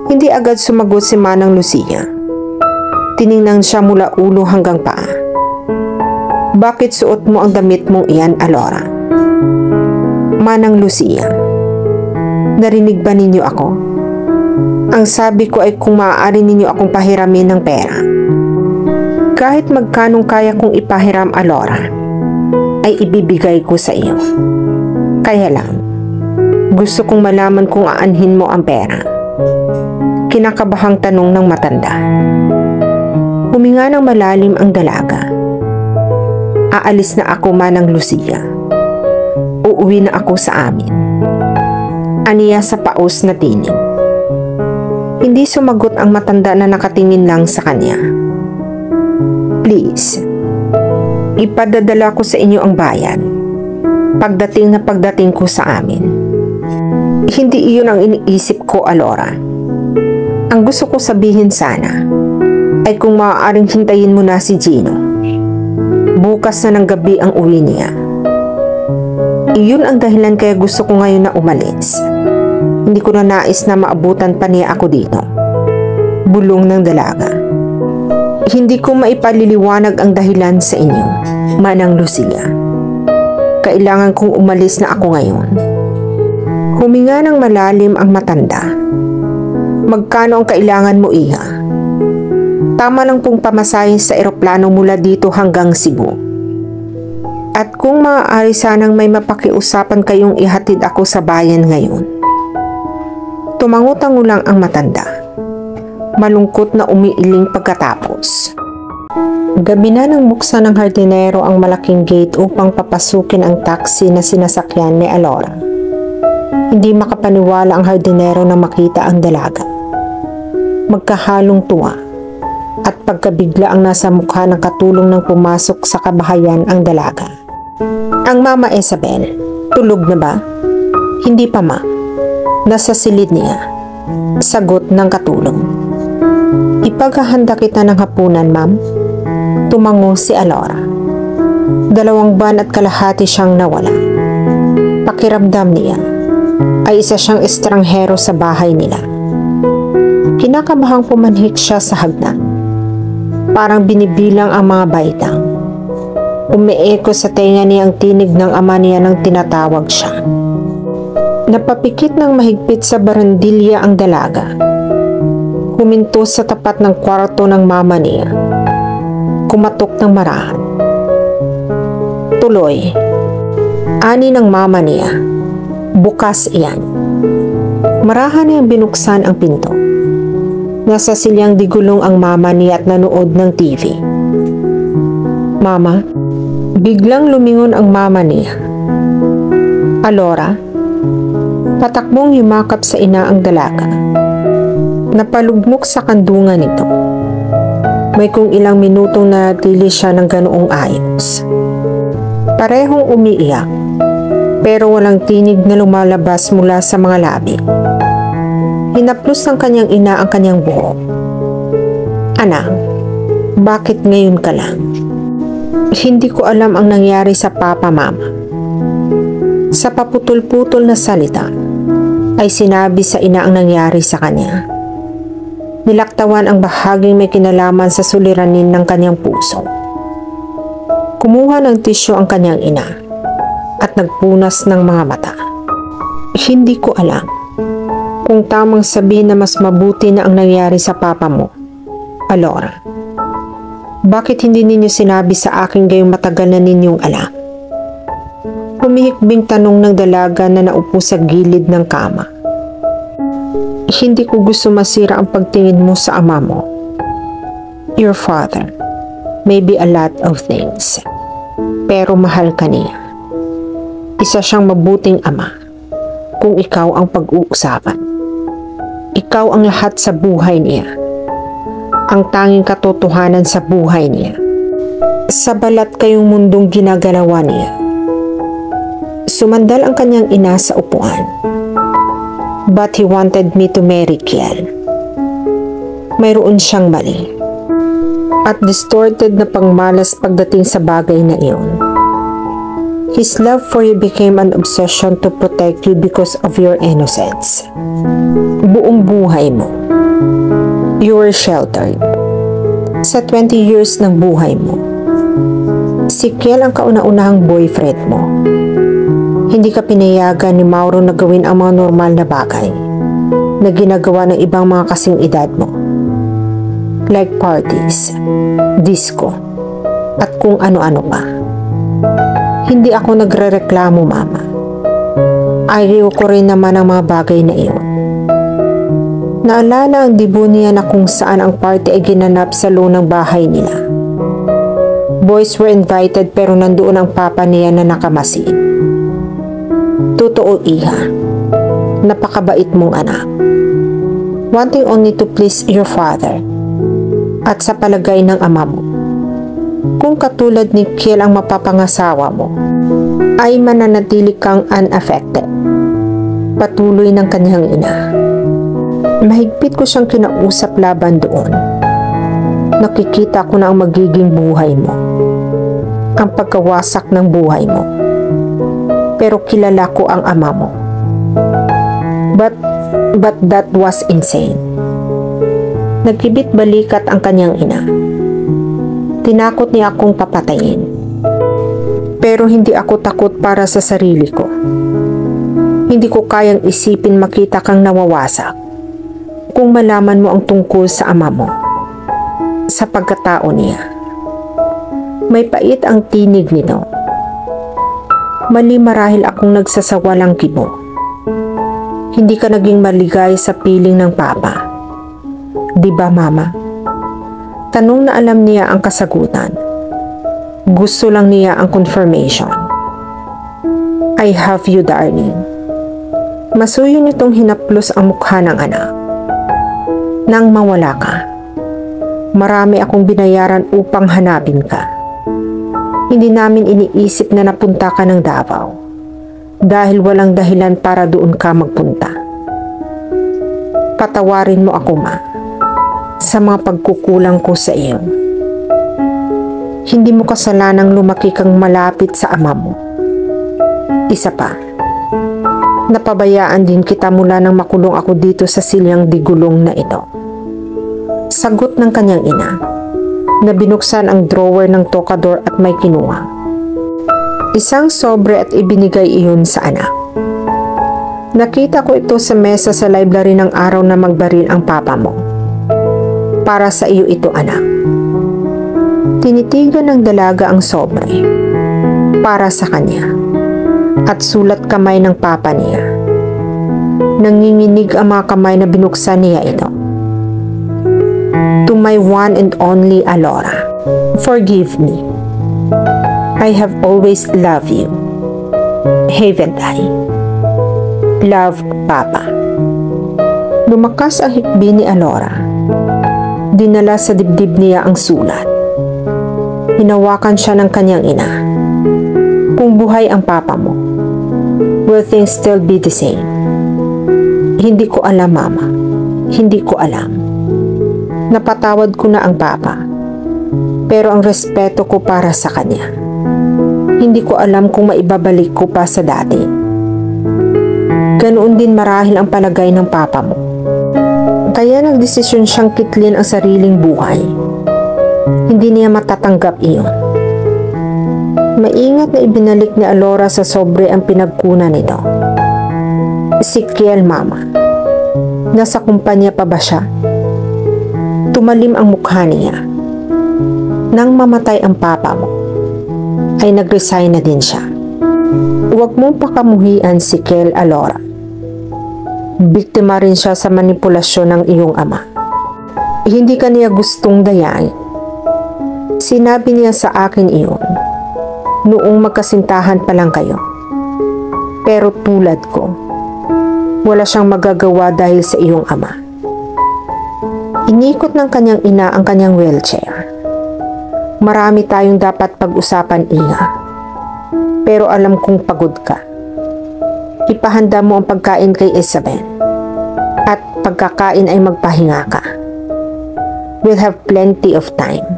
Hindi agad sumagot si Manang Lucia. Tiningnan siya mula ulo hanggang paa. Bakit suot mo ang damit mong iyan, Alora? Manang Lucia, narinig ba ninyo ako? Ang sabi ko ay kung maaari ninyo akong pahiramin ng pera. Kahit magkanong kaya kong ipahiram, Alora, ay ibibigay ko sa iyo. Kaya lang, gusto kong malaman kung aanhin mo ang pera. Kinakabahang tanong ng matanda. Huminga ng malalim ang dalaga. Aalis na ako, Manang Lucia. Uuwi na ako sa amin. Aniya sa paos na tinig. Hindi sumagot ang matanda na nakatingin lang sa kanya. Please, ipadadala ko sa inyo ang bayan. Pagdating ko sa amin. Hindi iyon ang iniisip ko, Alora. Ang gusto ko sabihin sana ay kung maaaring hintayin mo na si Gino. Bukas na ng gabi ang uwi niya. Iyon ang dahilan kaya gusto ko ngayon na umalis. Hindi ko na nais na maabutan pa niya ako dito. Bulong ng dalaga. Hindi ko maipaliliwanag ang dahilan sa inyo, Manang Lucia. Kailangan kong umalis na ako ngayon. Huminga ng malalim ang matanda. Magkano ang kailangan mo, iha? Tama lang pong pamasahe sa eroplano mula dito hanggang Cebu. At kung maaari sanang may mapakiusapan kayong ihatid ako sa bayan ngayon. Tumangutango lang ang matanda. Malungkot na umiiling pagkatapos. Gabi na nang buksan ng hardinero ang malaking gate upang papasukin ang taxi na sinasakyan ni Alora. Hindi makapaniwala ang hardinero na makita ang dalaga. Magkahalong tuwa at pagkabigla ang nasa mukha ng katulong ng pumasok sa kabahayan ang dalaga. Ang Mama Isabel, tulog na ba? Hindi pa, ma. Nasa silid niya. Sagot ng katulong. Ipaghahanda kita ng hapunan, ma'am. Tumango si Alora. 2 buwan at kalahati siyang nawala. Pakiramdam niya ay isa siyang estranghero sa bahay nila. Kinakabahang pumanhik siya sa hagdan. Parang binibilang ang mga baitang. Umeeko sa tenga niya ang tinig ng ama niya nang tinatawag siya. Napapikit ng mahigpit sa barandilya ang dalaga. Huminto sa tapat ng kwarto ng mama niya. Kumatok ng marahan. Tuloy. Ani ng mama niya. Bukas iyan. Marahan niyang binuksan ang pinto. Nasa silyang digulong ang mama niya at nanood ng TV. Mama, biglang lumingon ang mama niya. Alora, patakbong yumakap sa ina ang dalaga. Napalugmok sa kandungan nito. May kung ilang minutong nanatili siya ng ganoong ayos. Parehong umiiyak, pero walang tinig na lumalabas mula sa mga labi. Hinaplos ng kanyang ina ang kanyang buhok. Anak, bakit ngayon ka lang? Hindi ko alam ang nangyari sa papa, mama. Sa paputol-putol na salita, ay sinabi sa ina ang nangyari sa kanya. Nilaktawan ang bahaging may kinalaman sa suliranin ng kanyang puso. Kumuha ng tisyo ang kanyang ina at nagpunas ng mga mata. Hindi ko alam kung tamang sabihin na mas mabuti na ang nangyari sa papa mo, Alora. Bakit hindi ninyo sinabi sa akin gayong matagal na ninyong alam? Humihikbing tanong ng dalaga na naupo sa gilid ng kama. Hindi ko gusto masira ang pagtingin mo sa ama mo. Your father may be a lot of things, pero mahal ka niya. Isa siyang mabuting ama kung ikaw ang pag-uusapan. Ikaw ang lahat sa buhay niya. Ang tanging katotohanan sa buhay niya. Sa balat kayong mundong ginagalawa niya. Sumandal ang kanyang ina sa upuan. But he wanted me to marry Kiel. Mayroon siyang mali. At distorted na pangmalas pagdating sa bagay na iyon. His love for you became an obsession to protect you because of your innocence. Buong buhay mo. You were sheltered. Sa 20 years ng buhay mo, si Kiel ang kauna-unahang boyfriend mo. Hindi ka pinayagan ni Mauro na gawin ang mga normal na bagay na ginagawa ng ibang mga kasing edad mo. Like parties, disco, at kung ano-ano pa. Hindi ako nagrereklamo, Mama. Ayaw ko rin naman ang mga bagay na iyon. Naalala ang dibo niya na kung saan ang party ay ginanap sa lunang bahay nila. Boys were invited pero nandoon ang papa niya na nakamasid. Totoo, Iha. Napakabait mong anak. Wanting only to please your father. At sa palagay ng ama mo. Kung katulad ni Kiel ang mapapangasawa mo, ay mananatili kang unaffected. Patuloy ng kanyang ina. Mahigpit ko siyang kinausap laban doon. Nakikita ko na ang magiging buhay mo. Ang pagkawasak ng buhay mo. Pero kilala ko ang ama mo. But that was insane. Nagkibit balikat ang kanyang ina. Tinakot niya akong papatayin. Pero hindi ako takot para sa sarili ko. Hindi ko kayang isipin makita kang nawawasak. Kung malaman mo ang tungkol sa ama mo, sa pagkatao niya. May pait ang tinig nito. Mali marahil akong nagsasawalang kibo. Hindi ka naging maligay sa piling ng papa. Diba, Mama? Tanong na alam niya ang kasagutan. Gusto lang niya ang confirmation. I have you, darling. Masuyo nitong hinaplos ang mukha ng anak. Nang mawala ka, marami akong binayaran upang hanapin ka. Hindi namin iniisip na napunta ka ng Davao dahil walang dahilan para doon ka magpunta. Patawarin mo ako, Ma, sa mga pagkukulang ko sa iyo. Hindi mo kasalanang lumaki kang malapit sa ama mo. Isa pa, napabayaan din kita mula nang makulong ako dito sa silyang digulong na ito. Sagot ng kanyang ina, na binuksan ang drawer ng tokador at may kinuha. Isang sobre at ibinigay iyon sa anak. Nakita ko ito sa mesa sa library ng araw na magbaril ang papa mo. Para sa iyo ito, anak. Tinitigan ng dalaga ang sobre. Para sa kanya. At sulat kamay ng papa niya. Nanginginig ang mga kamay na binuksan niya ito. To my one and only Alora, forgive me. I have always loved you. Haven't I? Love, Papa. Lumakas ang hikbi ni Alora. Dinala sa dibdib niya ang sulat. Hinawakan siya ng kanyang ina. Kung buhay ang papa mo, will things still be the same? Hindi ko alam, Mama. Hindi ko alam. Napatawad ko na ang papa. Pero ang respeto ko para sa kanya, hindi ko alam kung maibabalik ko pa sa dati. Ganoon din marahil ang palagay ng papa mo. Kaya nagdesisyon siyang kitlin ang sariling buhay. Hindi niya matatanggap iyon. Maingat na ibinalik ni Alora sa sobre ang pinagkunan nito. Si Kiel, Mama. Nasa kumpanya pa ba siya? Tumalim ang mukha niya. Nang mamatay ang papa mo, ay nag-resign na din siya. Huwag mong pakamuhian si Kel Alora. Biktima rin siya sa manipulasyon ng iyong ama. Hindi ka niya gustong dayain. Sinabi niya sa akin iyon noong magkasintahan pa lang kayo. Pero tulad ko, wala siyang magagawa dahil sa iyong ama. Inikot ng kanyang ina ang kanyang wheelchair. Marami tayong dapat pag-usapan, Iha. Pero alam kong pagod ka. Ipahanda mo ang pagkain kay Isabel. At pagkakain ay magpahinga ka. We'll have plenty of time.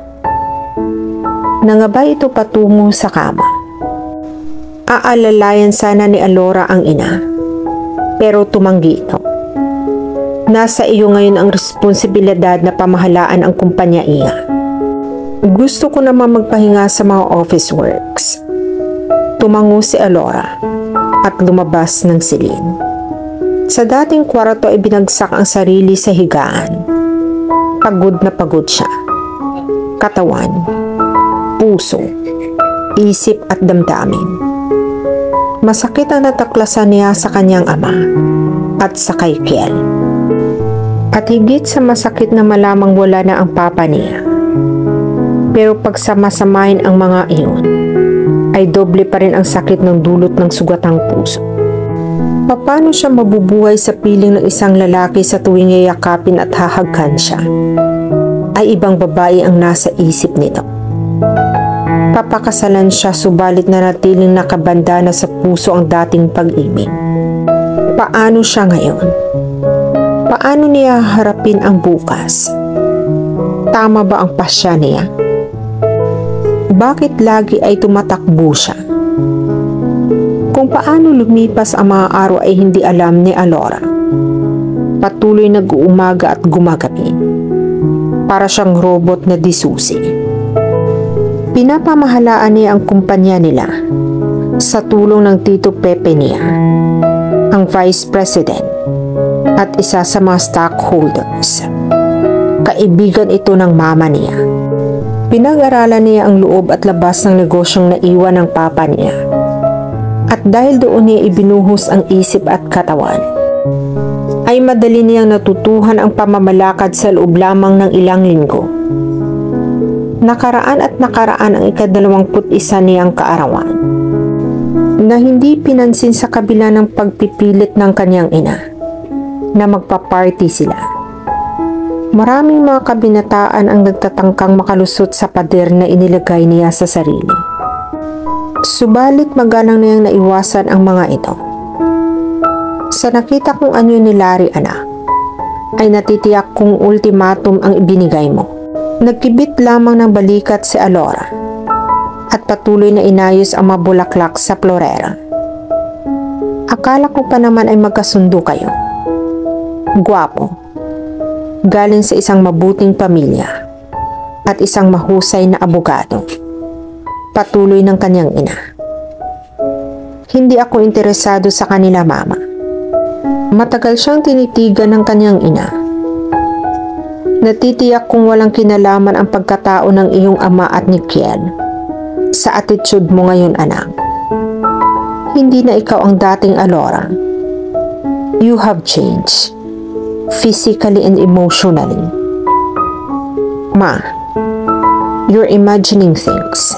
Nangabay ito patungo sa kama. Aalalayan sana ni Alora ang ina. Pero tumanggi ito. Nasa iyo ngayon ang responsibilidad na pamahalaan ang kumpanya, Iha. Gusto ko naman magpahinga sa mga office works. Tumango si Alora at lumabas ng silin. Sa dating kwarto ay binagsak ang sarili sa higaan. Pagod na pagod siya. Katawan, puso, isip at damdamin. Masakit ang nataklasan niya sa kanyang ama at sa kay Kel. At higit sa masakit na malamang wala na ang papa niya. Pero pagsamasamahin ang mga iyon, ay doble pa rin ang sakit ng dulot ng sugatang puso. Paano siya mabubuhay sa piling ng isang lalaki sa tuwing yayakapin at hahagkan siya? Ay ibang babae ang nasa isip nito. Papakasalan siya subalit nanatiling nakabandana sa puso ang dating pag-ibig. Paano siya ngayon? Paano niya harapin ang bukas? Tama ba ang pasya niya? Bakit lagi ay tumatakbo siya? Kung paano lumipas ang mga araw ay hindi alam ni Alora. Patuloy nag-uumaga at gumagabi. Para siyang robot na disusi. Pinapamahalaan niya ang kumpanya nila sa tulong ng Tito Pepe niya, ang Vice President at isa sa mga stockholders. Kaibigan ito ng mama niya. Pinag-aralan niya ang loob at labas ng negosyong naiwan ng papa niya. At dahil doon niya ibinuhos ang isip at katawan, ay madali niyang natutuhan ang pamamalakad sa loob lamang ng ilang linggo. Nakaraan ang ika-21 niyang kaarawan, na hindi pinansin sa kabila ng pagpipilit ng kanyang ina, na magpa-party sila. Maraming mga kabinataan ang nagtatangkang makalusot sa pader na inilagay niya sa sarili. Subalit magalang niyang naiwasan ang mga ito. Sa nakita kong anyo ni Larry, anak, ay natitiyak kong ultimatum ang ibinigay mo. Nagkibit lamang ng balikat si Alora at patuloy na inayos ang mabulaklak sa florera. Akala ko pa naman ay magkasundo kayo. Gwapo. Galing sa isang mabuting pamilya at isang mahusay na abogado. Patuloy ng kanyang ina. Hindi ako interesado sa kanila, mama. Matagal siyang tinitigan ng kanyang ina. Natitiyak kung walang kinalaman ang pagkatao ng iyong ama at ni Kel sa attitude mo ngayon, anak. Hindi na ikaw ang dating Alora. You have changed. Physically and emotionally. Ma, you're imagining things.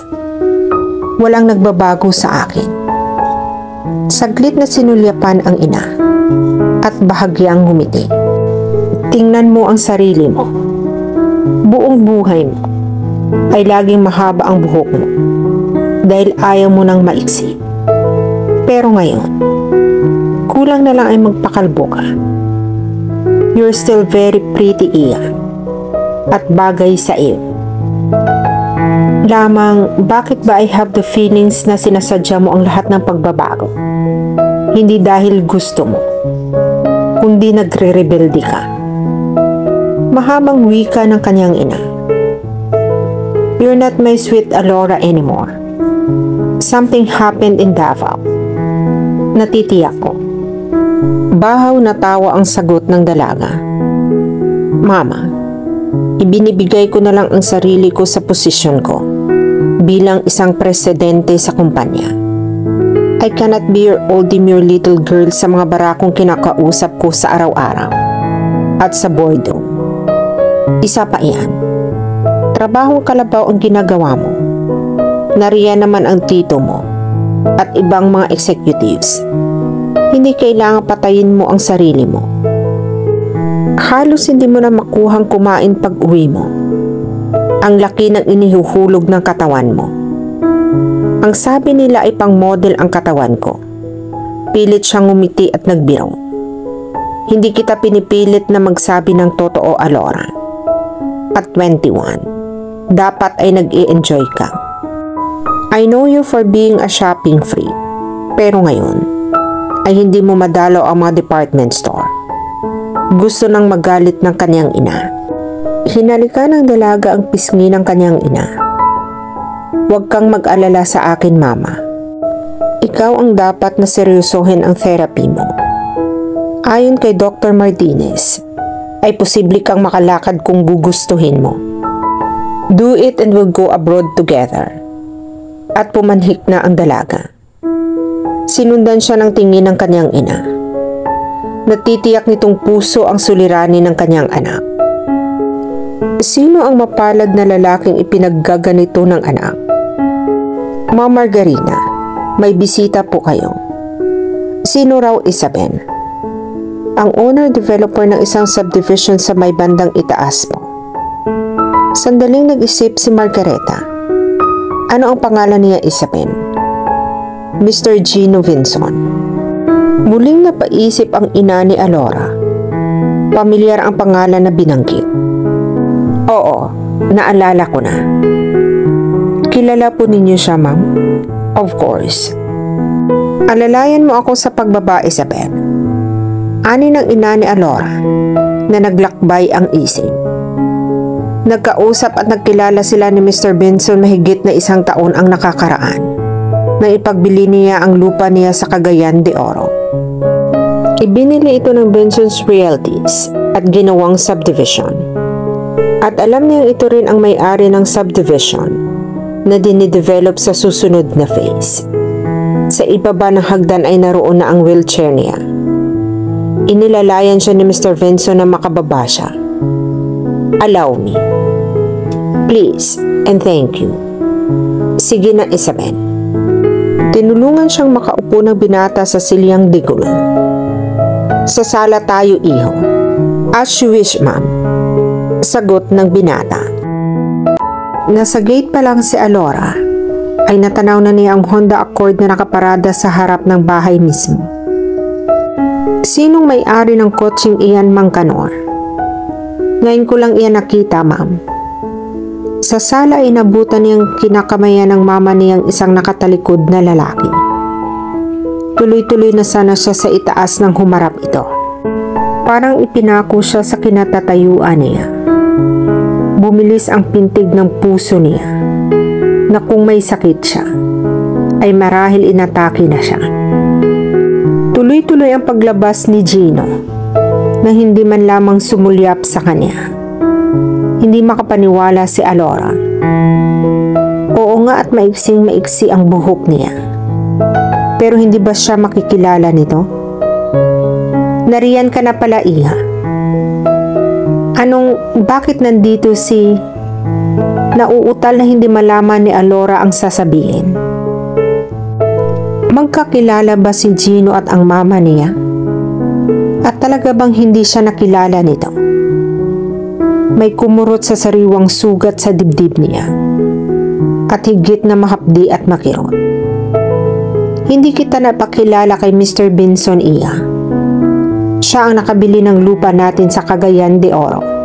Walang nagbabago sa akin. Saglit na sinulyapan ang ina at bahagyang ngumiti. Tingnan mo ang sarili mo. Buong buhay mo ay laging mahaba ang buhok mo dahil ayaw mo nang maiksi. Pero ngayon, kulang na lang ay magpakalbo ka. You're still very pretty, Iya, at bagay sa iyo. Lamang, bakit ba I have the feelings na sinasadya mo ang lahat ng pagbabago? Hindi dahil gusto mo, kundi nagre-rebelde ka. Mahabang wika ng kanyang ina. You're not my sweet Alora anymore. Something happened in Davao. Natitiyak ko. Bahaw na tawa ang sagot ng dalaga. Mama, Ibinibigay ko na lang ang sarili ko sa posisyon ko bilang isang presidente sa kumpanya. I cannot be your old demure little girl sa mga barakong kinakausap ko sa araw-araw at sa boardroom. Isa pa iyan. Trabahong kalabaw ang ginagawa mo. Nariyan naman ang tito mo at ibang mga executives. Hindi kailangan patayin mo ang sarili mo. Halos hindi mo na makuhang kumain pag uwi mo. Ang laki ng inihuhulog ng katawan mo. Ang sabi nila ay pang model ang katawan ko. Pilit siyang ngumiti at nagbiro. Hindi kita pinipilit na magsabi ng totoo, Alora. At 21, dapat ay nag-i-enjoy ka. I know you for being a shopping freak, pero ngayon ay hindi mo madalaw ang mga department store. Gusto nang magalit ng kanyang ina. Hinalikan ng dalaga ang pisngi ng kanyang ina. Huwag kang mag-alala sa akin, Mama. Ikaw ang dapat na seryosohin ang therapy mo. Ayon kay Dr. Martinez, ay posible kang makalakad kung gugustuhin mo. Do it and we'll go abroad together. At pumanhik na ang dalaga. Sinundan siya ng tingin ng kanyang ina. Natitiyak nitong puso ang suliranin ng kanyang anak. Sino ang mapalad na lalaking ipinaggaganito ng anak? Ma'am Margarina, may bisita po kayo. Sino raw, Isabel? Ang owner-developer ng isang subdivision sa may bandang itaas mo. Sandaling nag-isip si Margareta. Ano ang pangalan niya, Isabel? Mr. Gino Vinson. Muling napaisip ang ina ni Alora. Pamilyar ang pangalan na binanggit. Oo, naalala ko na. Kilala po ninyo siya, ma'am? Of course. Alalayan mo ako sa pagbaba, Isabel. Ani ng ina ni Alora na naglakbay ang isip. Nagkausap at nagkilala sila ni Mr. Benson mahigit na 1 taon ang nakakaraan na ipagbili niya ang lupa niya sa Cagayan de Oro. Ibinili ito ng Benson's Realties at ginawang subdivision. At alam niyang ito rin ang may-ari ng subdivision na dinidevelop sa susunod na phase. Sa ibaba ng hagdan ay naroon na ang wheelchair niya. Inilalayan siya ni Mr. Benson na makababa siya. Allow me. Please and thank you. Sige na, Isabel. Tinulungan siyang makaupo ng binata sa silyang digul. Sa sala tayo, iho. As you wish, ma'am. Sagot ng binata. Nasa gate pa lang si Alora ay natanaw na niya ang Honda Accord na nakaparada sa harap ng bahay mismo. Sinong may-ari ng kotseng iyan, Mang Kanor? Ngayon ko lang iyan nakita, ma'am. Sa sala ay nabutan niyang kinakamayan ng mama niyang isang nakatalikod na lalaki. Tuloy-tuloy na sana siya sa itaas ng humarap ito. Parang ipinako siya sa kinatatayuan niya. Bumilis ang pintig ng puso niya na kung may sakit siya, ay marahil inatake na siya. Tuloy-tuloy ang paglabas ni Gino na hindi man lamang sumulyap sa kanya. Hindi makapaniwala si Alora. Oo nga at maiksing-maiksi ang buhok niya. Pero hindi ba siya makikilala nito? Nariyan ka na pala, iha. Bakit nandito si... Nauutal na hindi malaman ni Alora ang sasabihin. Magkakilala ba si Gino at ang mama niya? At talaga bang hindi siya nakilala nito? May kumurot sa sariwang sugat sa dibdib niya at higit na mahapdi at makirot. Hindi kita napakilala kay Mr. Benson, iya. Siya ang nakabili ng lupa natin sa Cagayan de Oro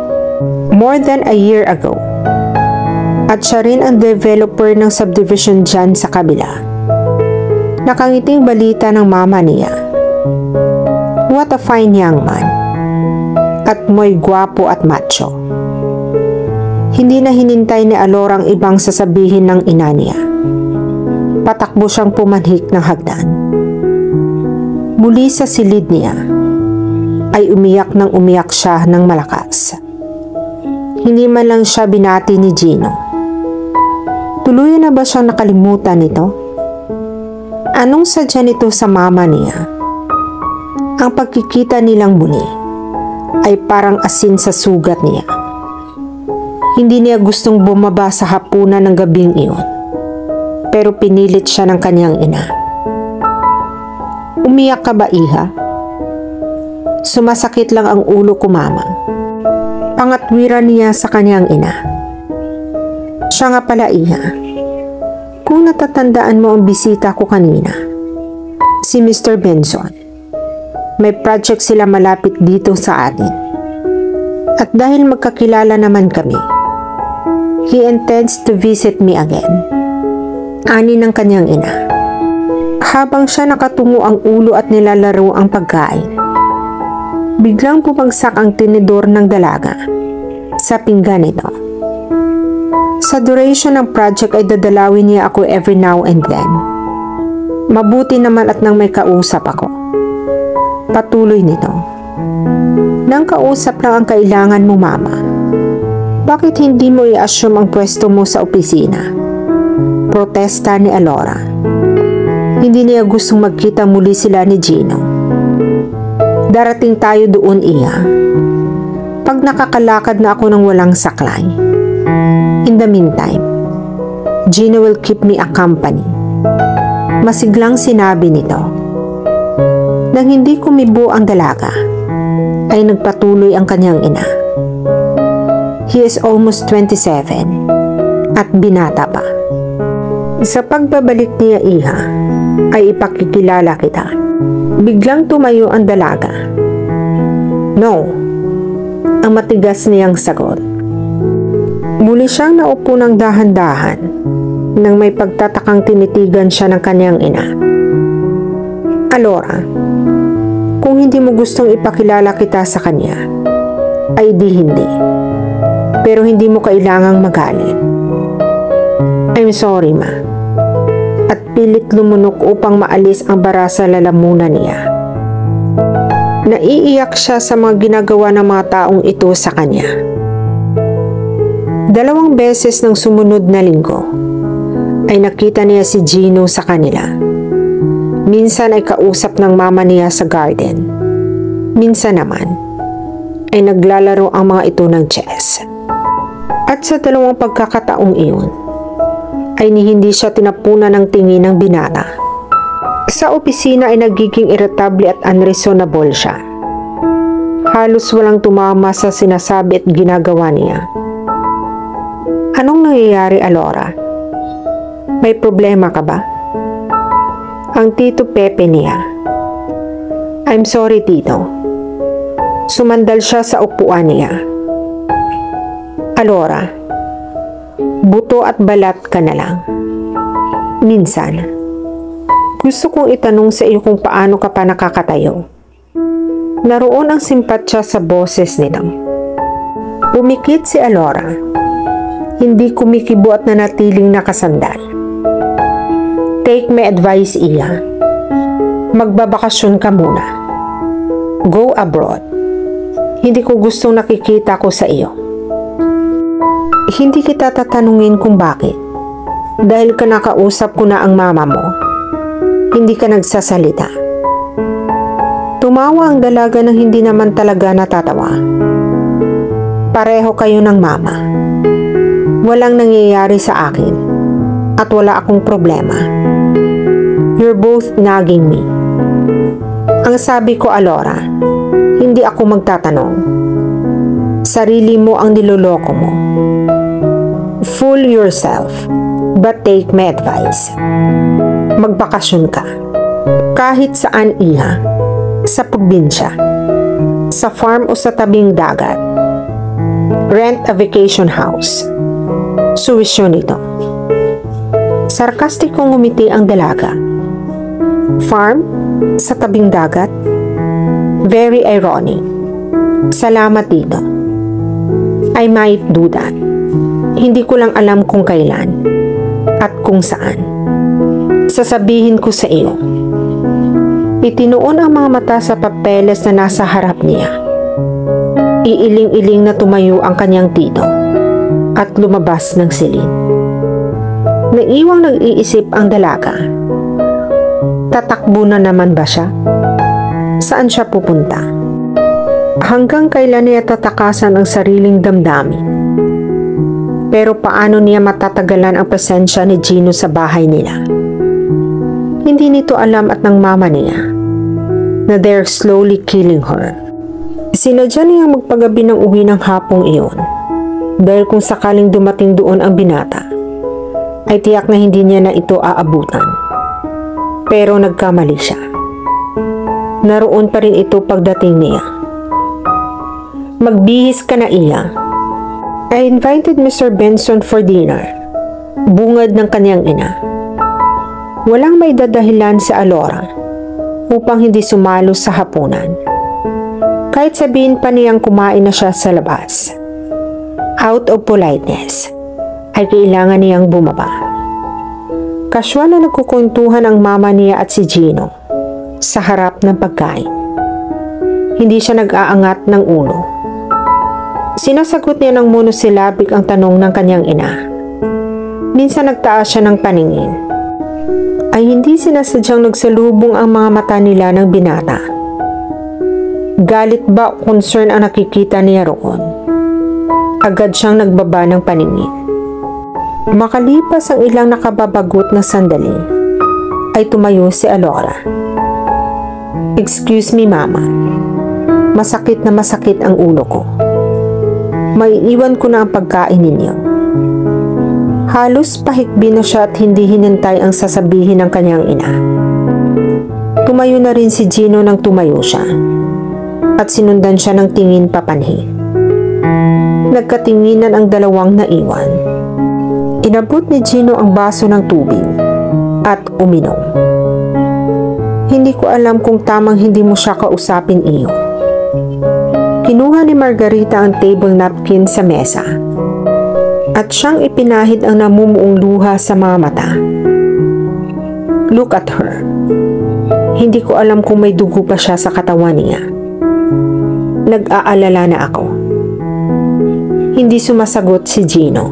more than a year ago. At siya rin ang developer ng subdivision dyan sa kabila. Nakangiting balita ng mama niya. What a fine young man. At mo'y gwapo at macho. Hindi na hinintay ni Alora ang ibang sasabihin ng ina niya. Patakbo siyang pumanhik ng hagdan. Muli sa silid niya, ay umiyak siya ng malakas. Hindi man lang siya binati ni Gino. Tuluyan na ba siyang nakalimutan nito? Anong sadya nito sa mama niya? Ang pagkikita nilang muli ay parang asin sa sugat niya. Hindi niya gustong bumaba sa hapunan ng gabing iyon, pero pinilit siya ng kanyang ina. Umiyak ka ba, iha? Sumasakit lang ang ulo ko, mama. Pangatwiran niya sa kanyang ina. Siya nga pala, iha. Kung natatandaan mo ang bisita ko kanina, si Mr. Benson. May project sila malapit dito sa atin. At dahil magkakilala naman kami, he intends to visit me again. Ani ng kanyang ina. Habang siya nakatungo ang ulo at nilalaro ang pagkain, biglang bumagsak ang tinidor ng dalaga sa pinggan nito. Sa duration ng project ay dadalawin niya ako every now and then. Mabuti naman at nang may kausap ako. Patuloy nito. Nang kausap lang ang kailangan mo, mama. Bakit hindi mo i-assume ang pwesto mo sa opisina? Protesta ni Alora. Hindi niya gustong magkita muli sila ni Gino. Darating tayo doon, iya. Pag nakakalakad na ako ng walang saklay. In the meantime, Gino will keep me a company. Masiglang sinabi nito. Nang hindi kumibo ang dalaga, ay nagpatuloy ang kanyang ina. He is almost 27 at binata pa. Sa pagbabalik niya, iha, ay ipakikilala kita. Biglang tumayo ang dalaga. No, ang matigas niyang sagot. Muli siyang naupo ng dahan-dahan nang may pagtatakang tinitigan siya ng kanyang ina. Alora, kung hindi mo gustong ipakilala kita sa kanya, ay di hindi. Pero hindi mo kailangang magalit. I'm sorry, ma. At pilit lumunok upang maalis ang bara sa lalamunan niya. Naiiyak siya sa mga ginagawa ng mga taong ito sa kanya. 2 beses ng sumunod na linggo ay nakita niya si Gino sa kanila. Minsan ay kausap ng mama niya sa garden. Minsan naman ay naglalaro ang mga ito ng chess. At sa 2 pagkakataong iyon ay hindi siya tinapunan ng tingin ng binata. Sa opisina ay nagiging irritable at unreasonable siya. Halos walang tumama sa sinasabi at ginagawa niya. Anong nangyayari, Alora? May problema ka ba? Ang Tito Pepe niya. I'm sorry, Tito. Sumandal siya sa upuan niya. Alora, buto at balat ka na lang. Minsan, gusto kong itanong sa iyo kung paano ka pa nakakatayo. Naroon ang simpatsya sa boses nito. Pumikit si Alora. Hindi kumikibo at nanatiling nakasandal. Take my advice, iya. Magbabakasyon ka muna. Go abroad. Hindi ko gustong nakikita ko sa iyo. Hindi kita tatanungin kung bakit. Dahil kanakausap ko na ang mama mo. Hindi ka nagsasalita. Tumawa ang dalaga nang hindi naman talaga natatawa. Pareho kayo ng mama. Walang nangyayari sa akin. At wala akong problema. You're both nagging me. Ang sabi ko, Alora, hindi ako magtatanong. Sarili mo ang niloloko mo. Fool yourself, but take my advice. Magbakasyon ka. Kahit saan, iha. Sa probinsya. Sa farm o sa tabing dagat. Rent a vacation house. Suwisyon ito. Sarkastikong ngumiti ang dalaga. Farm? Sa tabing dagat? Very ironic. Salamat, Tito. I might do that. Hindi ko lang alam kung kailan at kung saan. Sasabihin ko sa iyo. Itinuon ang mga mata sa papeles na nasa harap niya. Iiling-iling na tumayo ang kanyang tito. at lumabas ng silid. Naiwang nag-iisip ang dalaga. Tatakbo na naman ba siya? Saan siya pupunta? Hanggang kailan niya tatakasan ang sariling damdamin? Pero paano niya matatagalan ang presensya ni Gino sa bahay nila? Hindi nito alam at ng mama niya na they're slowly killing her. Sinadya niyang magpagabi ng uwi ng hapong iyon dahil kung sakaling dumating doon ang binata, ay tiyak na hindi niya na ito aabutan. Pero nagkamali siya. Naroon pa rin ito pagdating niya. Magbihis ka na, iya. I invited Mr. Benson for dinner. Bungad ng kanyang ina. Walang may dadahilan si Alora upang hindi sumalo sa hapunan. Kahit sabihin pa niyang kumain na siya sa labas. Out of politeness, ay kailangan niyang bumaba. Kaswal na nagkukuntuhan ang mama niya at si Gino sa harap ng pagkain. Hindi siya nag-aangat ng ulo. Sinasagot niya ng monosyllabic ang tanong ng kanyang ina. Minsan nagtaas siya ng paningin. Ay hindi sinasadyang nagsalubong ang mga mata nila ng binata. Galit ba o concern ang nakikita niya roon? Agad siyang nagbaba ng paningin. Makalipas ang ilang nakababagot na sandali, ay tumayo si Alora. Excuse me, mama. Masakit na masakit ang ulo ko. Maiiwan ko na ang pagkain ninyo. Halos pahikbi na siya at hindi hinintay ang sasabihin ng kanyang ina. Tumayo na rin si Gino nang tumayo siya at sinundan siya ng tingin papanhi. Nagkatinginan ang dalawang naiwan. Inabot ni Gino ang baso ng tubig at uminom. Hindi ko alam kung tamang hindi mo siya kausapin, iyo. Kinuha ni Margarita ang table napkin sa mesa at siyang ipinahid ang namumuong luha sa mga mata. Look at her. Hindi ko alam kung may dugo pa siya sa katawan niya. Nag-aalala na ako. Hindi sumasagot si Gino.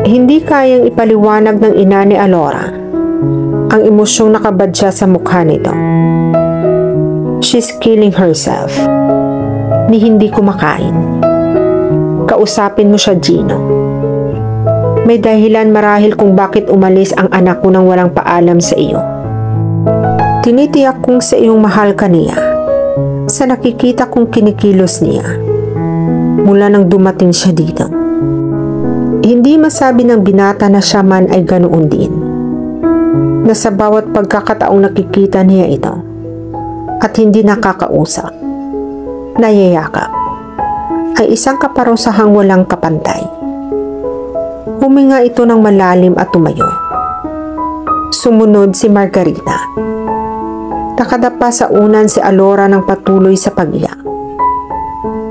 Hindi kayang ipaliwanag ng ina ni Alora ang emosyong nakabadya sa mukha nito. She's killing herself. Ni hindi kumakain. Kausapin mo siya, Gino. May dahilan marahil kung bakit umalis ang anak ko nang walang paalam sa iyo. Tinitiyak kong sa iyong mahal ka niya sa nakikita kong kinikilos niya mula nang dumating siya dito. Hindi masabi ng binata na siya man ay ganoon din. Na sa bawat pagkakataong nakikita niya ito at hindi nakakausap, nayayakap, ay isang kaparusahang walang kapantay. Huminga ito ng malalim at tumayo. Sumunod si Margarita. Nakadapa sa unan si Alora ng patuloy sa pag-iyak.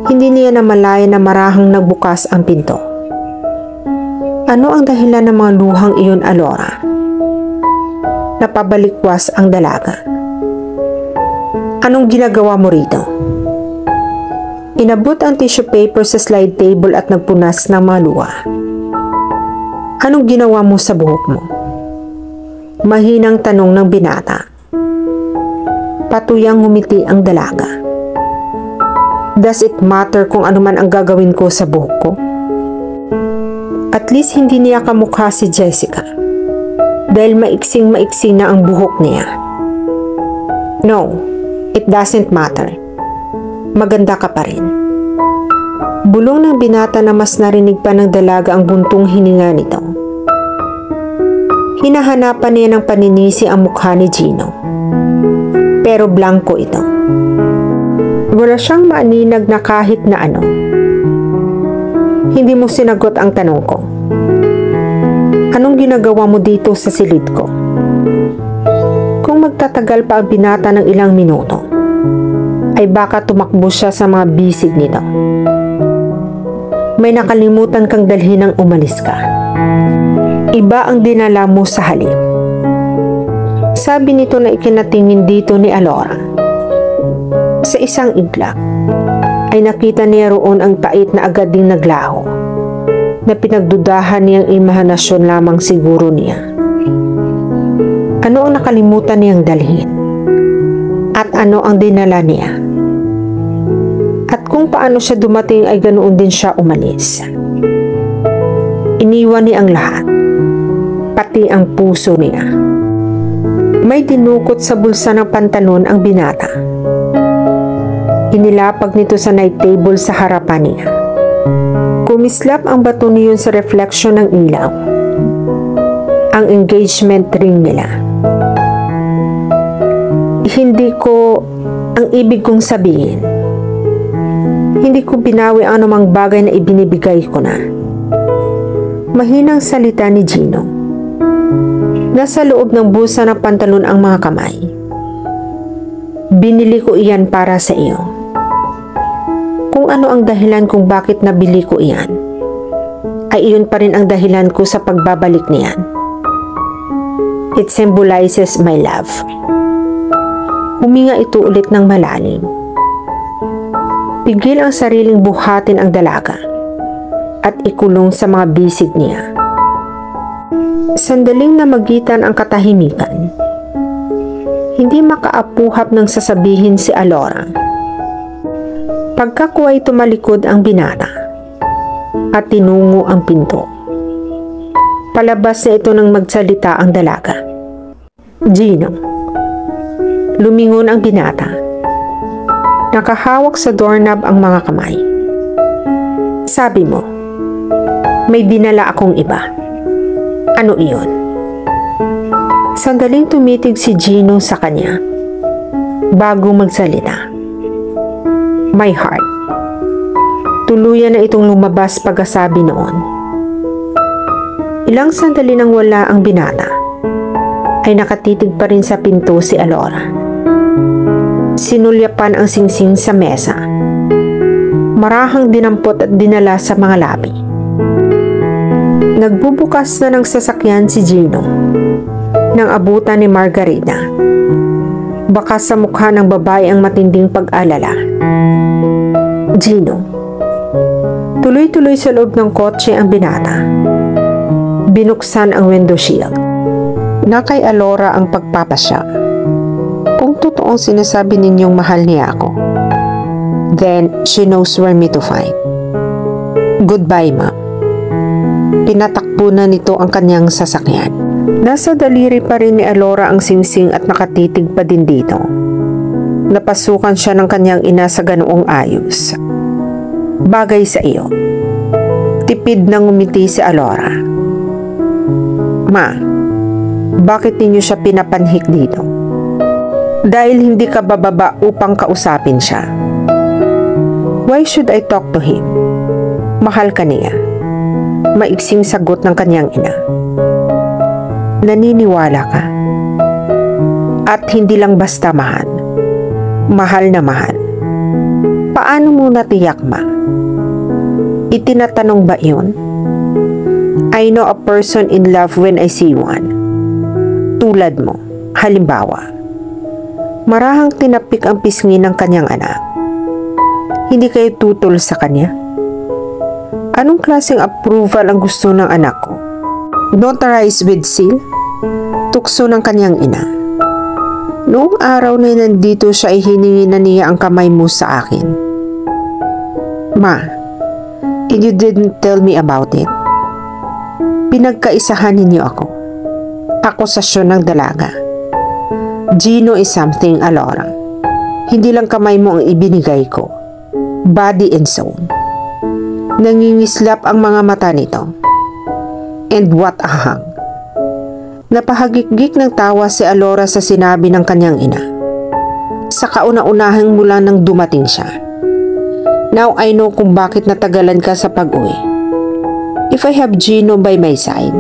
Hindi niya namalayan na marahang nagbukas ang pinto. Ano ang dahilan ng mga luhang iyon, Alora? Napabalikwas ang dalaga. Anong ginagawa mo rito? Inabot ang tissue paper sa slide table at nagpunas ng mga luha. Anong ginawa mo sa buhok mo? Mahinang tanong ng binata. Patuyang ngumiti ang dalaga. Does it matter kung ano man ang gagawin ko sa buhok ko? At least hindi niya kamukha si Jessica dahil maiksing-maiksing na ang buhok niya. No, it doesn't matter. Maganda ka pa rin. Bulong ng binata na mas narinig pa ng dalaga ang buntong hininga nito. Hinahanapan niya ng paninisi ang mukha ni Gino. Pero blanko ito. Wala siyang maaninag na kahit na ano. Hindi mo sinagot ang tanong ko. Anong ginagawa mo dito sa silid ko? Kung magtatagal pa ang binata ng ilang minuto, ay baka tumakbo siya sa mga bisig nito. May nakalimutan kang dalhin nang umalis ka. Iba ang dinala mo sa halip. Sabi nito na ikinatingin dito ni Alora. Sa isang iglap, ay nakita niya roon ang pait na agad ding naglaho. na pinagdudahan niyang imahinasyon lamang siguro niya. Ano ang nakalimutan niyang dalhin? At ano ang dinala niya? At kung paano siya dumating ay ganoon din siya umalis. Iniwan niya ang lahat, pati ang puso niya. May dinukot sa bulsa ng pantalon ang binata. Inilapag nito sa night table sa harapan niya. Kumislap ang bato niyon sa refleksyon ng ilaw. Ang engagement ring nila. Hindi ko ang ibig kong sabihin. Hindi ko binawi ang anumang bagay na ibinibigay ko na. Mahinang salita ni Gino. Nasa loob ng bulsa ng pantalon ang mga kamay. Binili ko iyan para sa iyo. Kung ano ang dahilan kung bakit nabili ko iyan, ay iyon pa rin ang dahilan ko sa pagbabalik niyan. It symbolizes my love. Huminga ito ulit ng malalim. Pigil ang sariling buhatin ang dalaga at ikulong sa mga bisig niya. Sandaling namagitan ang katahimikan. Hindi makaapuhap ng sasabihin si Alora. Pagkakuwa'y tumalikod ang binata at tinungo ang pinto. Palabas na ito nang magsalita ang dalaga. Gino. Lumingon ang binata. Nakahawak sa doorknob ang mga kamay. Sabi mo, may dinala akong iba. Ano iyon? Sandaling tumitig si Gino sa kanya bago magsalita. My heart. Tuluyan na itong lumabas pagkasabi noon. Ilang sandali nang wala ang binata, ay nakatitig pa rin sa pinto si Alora. Sinulyapan ang singsing sa mesa. Marahang dinampot at dinala sa mga labi. Nagbubukas na ng sasakyan si Gino nang abutan ni Margarita. Baka sa mukha ng babae ang matinding pag-alala. Gino. Tuloy-tuloy sa loob ng kotse ang binata. Binuksan ang window shield. Na kay Alora ang pagpapasya. Kung totoong sinasabi ninyong mahal niya ako, then she knows where me to find. Goodbye, ma'am. Pinatakbo na nito ang kanyang sasakyan. Nasa daliri pa rin ni Alora ang singsing at nakatitig pa din dito. Napasukan siya ng kanyang ina sa ganoong ayos. Bagay sa iyo. Tipid na ngumiti si Alora. Ma, bakit ninyo siya pinapanhik dito? Dahil hindi ka bababa upang kausapin siya. Why should I talk to him? Mahal ka niya. Maiksing sagot ng kanyang ina. Naniniwala ka. At hindi lang basta mahal. Mahal na mahal. Paano mo natiyak, ma? Itinatanong ba iyon? I know a person in love when I see one. Tulad mo, halimbawa. Marahang tinapik ang pisngi ng kanyang anak. Hindi kayo tutol sa kanya? Anong klaseng approval ang gusto ng anak ko? Notarized with seal? Tukso ng kanyang ina. Noong araw na nandito siya ay hiningi na niya ang kamay mo sa akin. Ma, and you didn't tell me about it. Pinagkaisahan ninyo ako. Akusasyon ng dalaga. Gino is something, Alora. Hindi lang kamay mo ang ibinigay ko. Body and soul. Nangingislap ang mga mata nito. And what a hang. Napahagikgik ng tawa si Alora sa sinabi ng kanyang ina. Sa kauna-unahang mula nang dumating siya. Now I know kung bakit natagalan ka sa pag-uwi. If I have Gino by my side,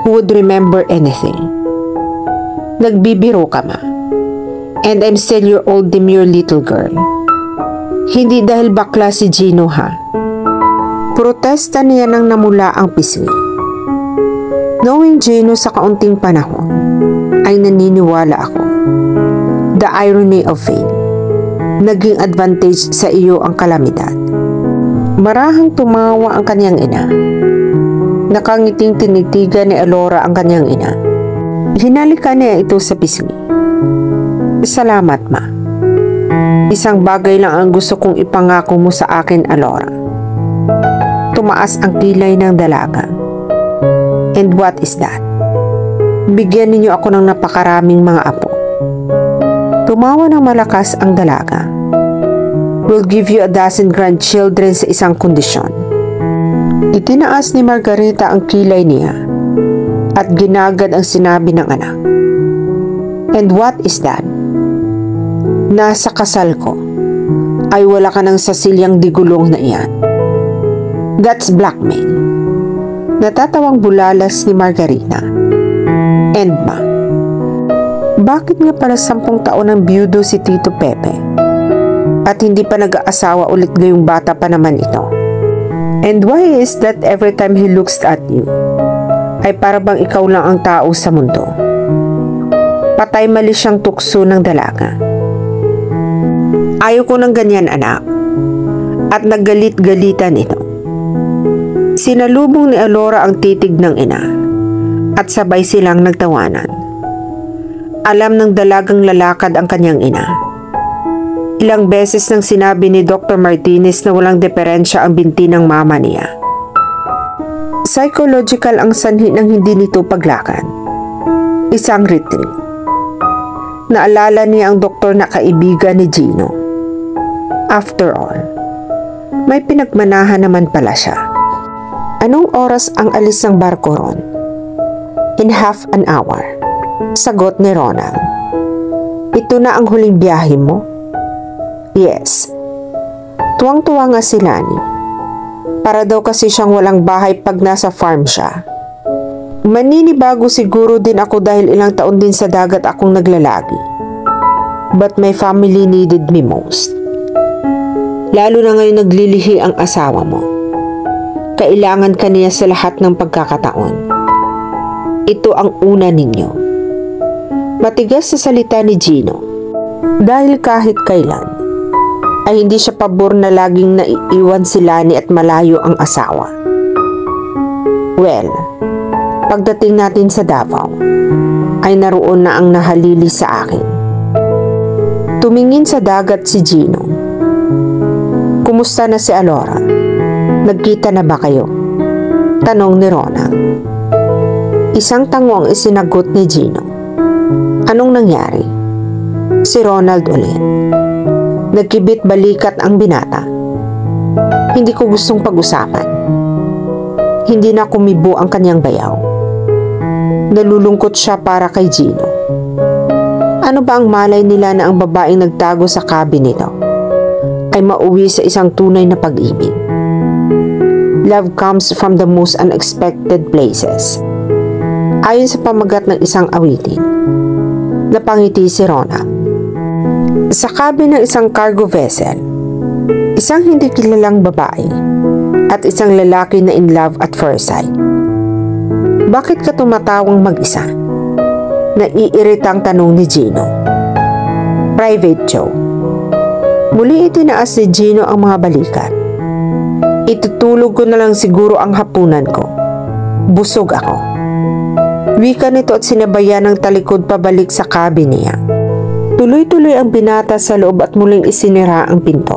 who would remember anything? Nagbibiro ka, ma. And I'm still your old demure little girl. Hindi dahil bakla si Gino, ha? Protesta niya nang namula ang pisngi. Knowing Gino sa kaunting panahon, ay naniniwala ako. The irony of fate. Naging advantage sa iyo ang kalamidad. Marahang tumawa ang kanyang ina. Nakangiting tinitigan ni Alora ang kanyang ina. Hinalikan niya ito sa pisngi. Salamat, ma. Isang bagay lang ang gusto kong ipangako mo sa akin, Alora. Tumaas ang kilay ng dalaga. And what is that? Bigyan ninyo ako ng napakaraming mga apo. Tumawa ng malakas ang dalaga. We'll give you 12 grandchildren sa isang kondisyon. Itinaas ni Margarita ang kilay niya at ginagad ang sinabi ng anak. And what is that? Nasa kasal ko ay wala ka ng sasilyang digulong na iyan. That's blackmail. Natatawang bulalas ni Margarita. And ma, bakit nga pala 10 taon ng biyudo si Tito Pepe at hindi pa nag-aasawa ulit ngayong bata pa naman ito? And why is that every time he looks at you ay para bang ikaw lang ang tao sa mundo? Patay mali siyang tukso ng dalaga. Ayaw ko ng ganyan, anak. At naggalit-galitan ito. Sinalubong ni Alora ang titig ng ina at sabay silang nagtawanan. Alam ng dalagang lalakad ang kanyang ina. Ilang beses nang sinabi ni Dr. Martinez na walang diferensya ang binti ng mama niya. Psychological ang sanhi ng hindi nito paglakad. Isang retreat. Naalala niya ang doktor na kaibigan ni Gino. After all, may pinagmanahan naman pala siya. Anong oras ang alis ng barko ron? In half an hour. Sagot ni Ronald. Ito na ang huling biyahe mo? Yes. Tuwang-tuwa nga si Lani. Para daw kasi siyang walang bahay pag nasa farm siya. Maninibago siguro din ako dahil ilang taon din sa dagat akong naglalagi. But my family needed me most. Lalo na ngayon naglilihi ang asawa mo. Kailangan ka niya sa lahat ng pagkakataon. Ito ang una ninyo. Matigas sa salita ni Gino. Dahil kahit kailan ay hindi siya pabor na laging naiiwan si Lani at malayo ang asawa. Well, pagdating natin sa Davao, ay naroon na ang nahalili sa akin. Tumingin sa dagat si Gino. Kumusta na si Alora? Nagkita na ba kayo? Tanong ni Ronald. Isang tango ang isinagot ni Gino. Anong nangyari? Si Ronald ulit. Nagkibit balikat ang binata. Hindi ko gustong pag-usapan. Hindi na kumibo ang kanyang bayaw. Nalulungkot siya para kay Gino. Ano ba ang malay nila na ang babaeng nagtago sa cabin nito ay mauwi sa isang tunay na pag-ibig? Love comes from the most unexpected places. Ayon sa pamagat ng isang awitin, napangiti si Ronald. Sa cabin ng isang cargo vessel, isang hindi kilalang babae at isang lalaki na in love at first sight. Bakit ka tumatawang mag-isa? Naiiritang tanong ni Gino. Private joke. Muli itinaas ni Gino ang mga balikat. Itutulog ko na lang siguro ang hapunan ko. Busog ako. Wika nito at sinabayan ng talikod pabalik sa cabin niya. Tuloy-tuloy ang binata sa loob at muling isinira ang pinto.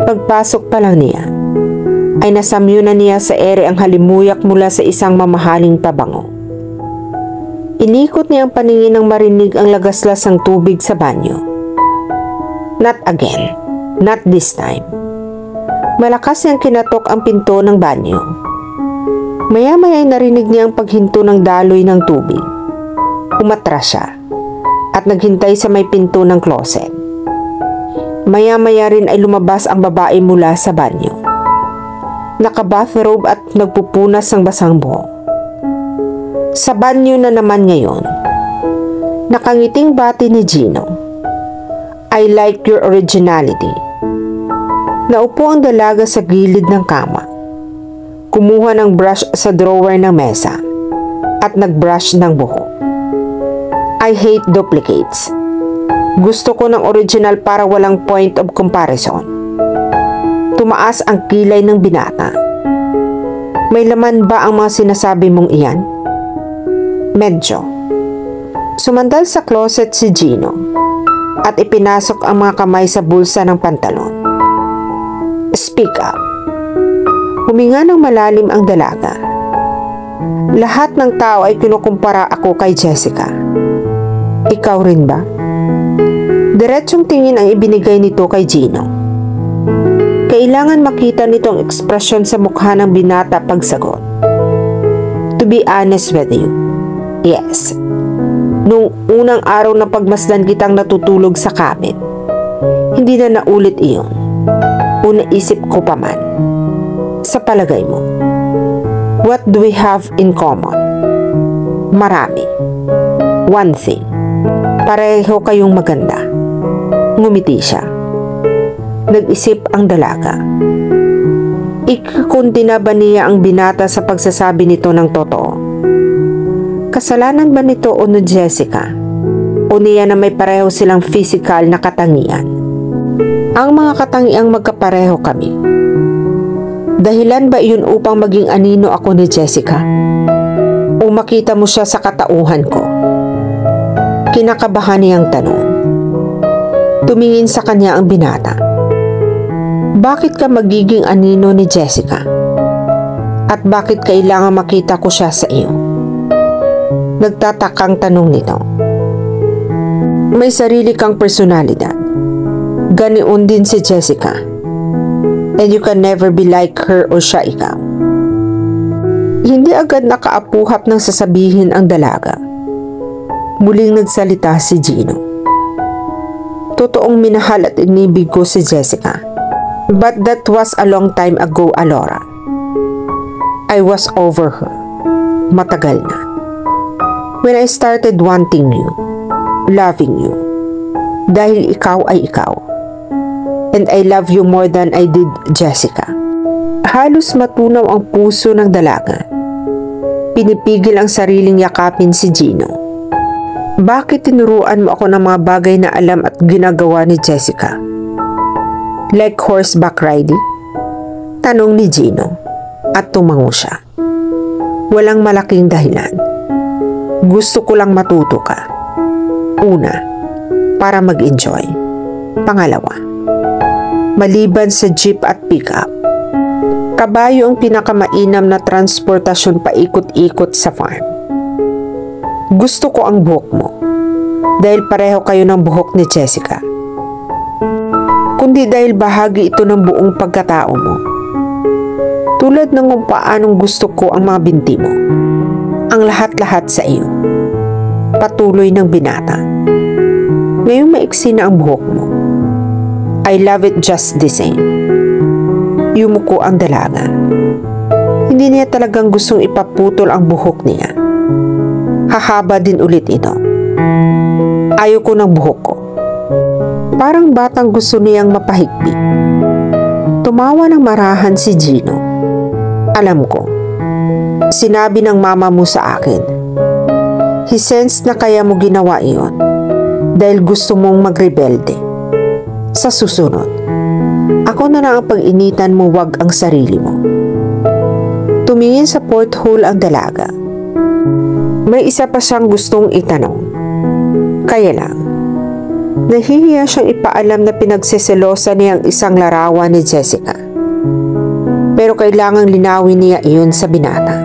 Pagpasok pa lang niya, ay nasamyo na niya sa ere ang halimuyak mula sa isang mamahaling pabango. Inikot niya ang paningin nang marinig ang lagaslas ng tubig sa banyo. Not again. Not this time. Malakas niyang kinatok ang pinto ng banyo. Maya-maya ay narinig niya ang paghinto ng daloy ng tubig. Umatras siya at naghintay sa may pinto ng closet. Maya-maya rin ay lumabas ang babae mula sa banyo. Naka-bathrobe at nagpupunas ng basang buhok. Sa banyo na naman ngayon. Nakangiting bati ni Gino. I like your originality. Naupo ang dalaga sa gilid ng kama. Kumuha ng brush sa drawer ng mesa at nagbrush ng buhok. I hate duplicates. Gusto ko ng original para walang point of comparison. Tumaas ang kilay ng binata. May laman ba ang mga sinasabi mong iyan? Medyo. Sumandal sa closet si Gino at ipinasok ang mga kamay sa bulsa ng pantalon. Speak up. Huminga ng malalim ang dalaga. Lahat ng tao ay kinukumpara ako kay Jessica. Ikaw rin ba? Diretsong tingin ang ibinigay nito kay Gino. Kailangan makita nito ang ekspresyon sa mukha ng binata pagsagot. To be honest with you, yes. Nung unang araw na pagmasdan kitang natutulog sa cabin, hindi na naulit iyon. Una isip ko pa man. Sa palagay mo, what do we have in common? Marami. One thing, pareho kayong maganda. Ngumiti siya. Nag-isip ang dalaga. Ikakundina ba niya ang binata sa pagsasabi nito ng totoo? Kasalanan ba nito o ni Jessica? O niya na may pareho silang physical na katangian? Ang mga katangiang magkapareho kami. Dahilan ba iyon upang maging anino ako ni Jessica? O makita mo siya sa katauhan ko? Kinakabahan niyang tanong. Tumingin sa kanya ang binata. Bakit ka magiging anino ni Jessica? At bakit kailangan makita ko siya sa iyo? Nagtatakang tanong nito. May sarili kang personalidad. Ganoon din si Jessica. And you can never be like her o siya ikaw. Hindi agad nakaapuhap ng sasabihin ang dalaga. Muling nagsalita si Gino. Totoong minahal at inibig ko si Jessica. But that was a long time ago, Alora. I was over her. Matagal na. When I started wanting you, loving you, dahil ikaw ay ikaw. And I love you more than I did Jessica. Halos matunaw ang puso ng dalaga. Pinipigil ang sariling yakapin si Gino. Bakit tinuruan mo ako ng mga bagay na alam at ginagawa ni Jessica? Like horseback riding? Tanong ni Gino at tumango siya. Walang malaking dahilan. Gusto ko lang matuto ka. Una, para mag-enjoy. Pangalawa, maliban sa jeep at pickup, kabayo ang pinakamainam na transportasyon paikot-ikot sa farm. Gusto ko ang buhok mo dahil pareho kayo ng buhok ni Jessica. Kundi dahil bahagi ito ng buong pagkatao mo. Tulad ng kung paanong gusto ko ang mga binti mo. Ang lahat-lahat sa iyo. Patuloy ng binata. Ngayong maiksi na ang buhok mo. I love it just the same. Yumuko ang dalaga. Hindi niya talagang gustong ipaputol ang buhok niya. Hahaba din ulit ito. Ayoko ng buhok ko. Parang batang gusto niyang mapahigpit. Tumawa ng marahan si Gino. Alam ko, sinabi ng mama mo sa akin. He sensed na kaya mo ginawa iyon dahil gusto mong magrebelde. Sa susunod, ako na lang ang pag-initan mo, wag ang sarili mo. Tumingin sa porthole ang dalaga. May isa pa siyang gustong itanong. Kaya lang, nahihiya siyang ipaalam na pinagseselosa niya ang isang larawan ni Jessica. Pero kailangang linawin niya iyon sa binata.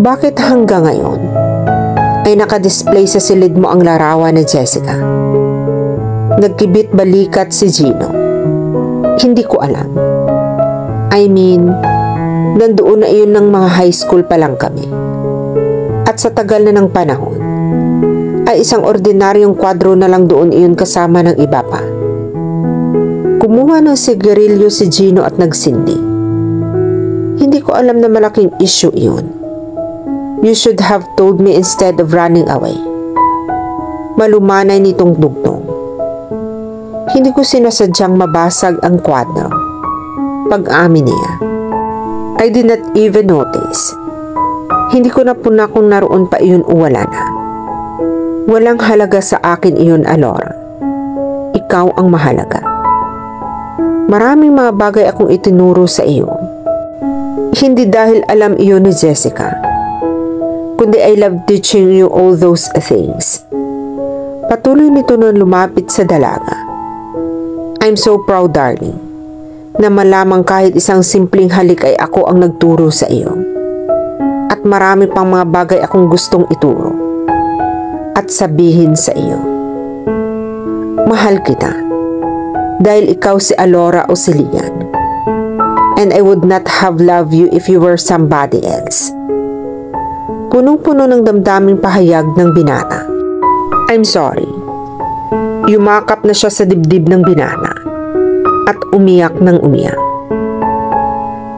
Bakit hanggang ngayon ay nakadisplay sa silid mo ang larawan ni Jessica? Nagkibit balikat si Gino. Hindi ko alam. I mean, nandoon na iyon ng mga high school pa lang kami. At sa tagal na ng panahon, ay isang ordinaryong kwadro na lang doon iyon kasama ng iba pa. Kumuha ng sigarilyo si Gino at nagsindi. Hindi ko alam na malaking issue iyon. You should have told me instead of running away. Malumanay nitong dugtong. Hindi ko sinasadyang mabasag ang kwadro. Pag-amin niya. I did not even notice. Hindi ko na puna kung naroon pa iyon o wala na. Walang halaga sa akin iyon, Alora. Ikaw ang mahalaga. Maraming mga bagay akong itinuro sa iyo. Hindi dahil alam iyon ni Jessica, kundi I love teaching you all those things. Patuloy nito nung lumapit sa dalaga. I'm so proud, darling, na malamang kahit isang simpleng halik ay ako ang nagturo sa iyo. At marami pang mga bagay akong gustong ituro at sabihin sa iyo. Mahal kita dahil ikaw si Alora o si Lian. And I would not have loved you if you were somebody else. Punong-puno ng damdaming pahayag ng binata. I'm sorry. Yumakap na siya sa dibdib ng binata at umiyak ng umiyak.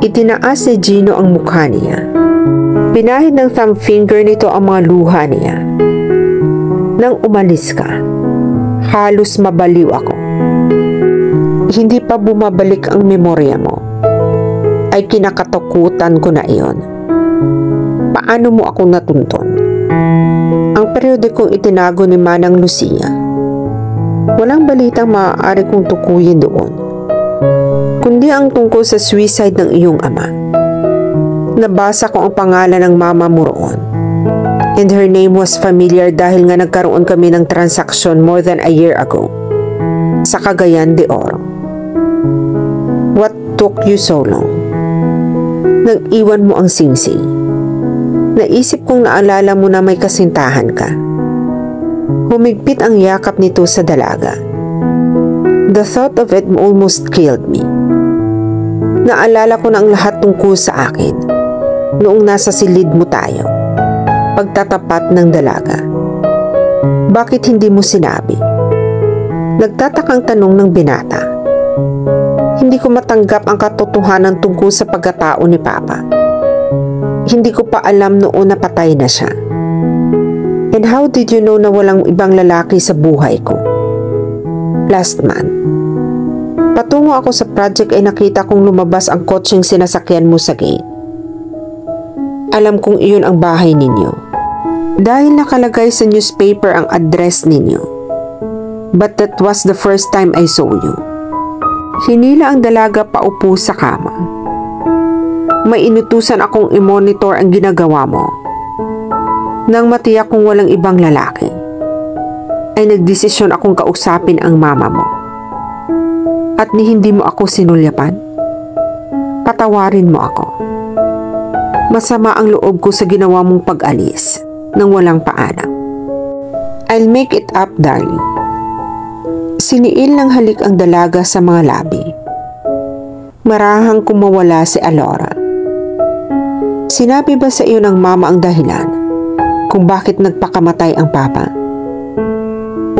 Itinaas ni Gino ang mukha niya. Pinahid ng thumb finger nito ang mga luha niya. Nang umalis ka, halos mabaliw ako. Hindi pa bumabalik ang memorya mo. Ay kinakatakutan ko na iyon. Paano mo ako natuntun? Ang periodikong itinago ni Manang Lucia. Walang balitang maaari kong tukuyin doon, kundi ang tungkol sa suicide ng iyong ama. Nabasa ko ang pangalan ng mama mo roon. And her name was familiar dahil nga nagkaroon kami ng transaksyon more than a year ago sa Cagayan de Oro. What took you so long? Nag-iwan mo ang singsing. Naisip kong naalala mo na may kasintahan ka. Humigpit ang yakap nito sa dalaga. The thought of it almost killed me. Naalala ko na ang lahat tungkol sa akin noong nasa silid mo tayo. Pagtatapat ng dalaga. Bakit hindi mo sinabi? Nagtatakang tanong ng binata. Hindi ko matanggap ang katotohanan tungkol sa pagkatao ni Papa. Hindi ko pa alam noon na patay na siya. And how did you know na walang ibang lalaki sa buhay ko? Last month, patungo ako sa project ay nakita kong lumabas ang kotseng sinasakyan mo sa gate. Alam kong iyon ang bahay ninyo. Dahil nakalagay sa newspaper ang address ninyo. But that was the first time I saw you. Hinila ang dalaga paupo sa kama. May inutusan akong i-monitor ang ginagawa mo. Nang matiyak kong walang ibang lalaki, ay nagdesisyon akong kausapin ang mama mo. At ni hindi mo ako sinulyapan? Patawarin mo ako. Masama ang loob ko sa ginawa mong pag-alis nang walang paalam. I'll make it up, darling. Siniil ng halik ang dalaga sa mga labi. Marahang kumawala si Alora. Sinabi ba sa iyo ng mama ang dahilan kung bakit nagpakamatay ang papa?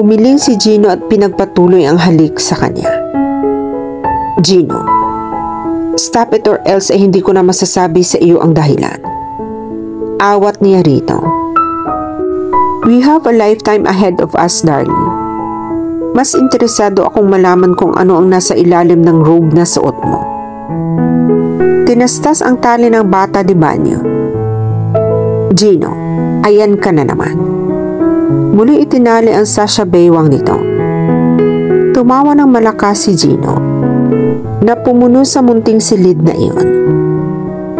Umiling si Gino at pinagpatuloy ang halik sa kanya. Gino, stop it or else ay hindi ko na masasabi sa iyo ang dahilan. Awat niya rito. We have a lifetime ahead of us, darling. Mas interesado akong malaman kung ano ang nasa ilalim ng robe na suot mo. Tinastas ang tali ng bata di banyo. Gino, ayan ka na naman. Muli itinali ang Sasha baywang nito. Tumawa ng malakas si Gino na pumuno sa munting silid na iyon.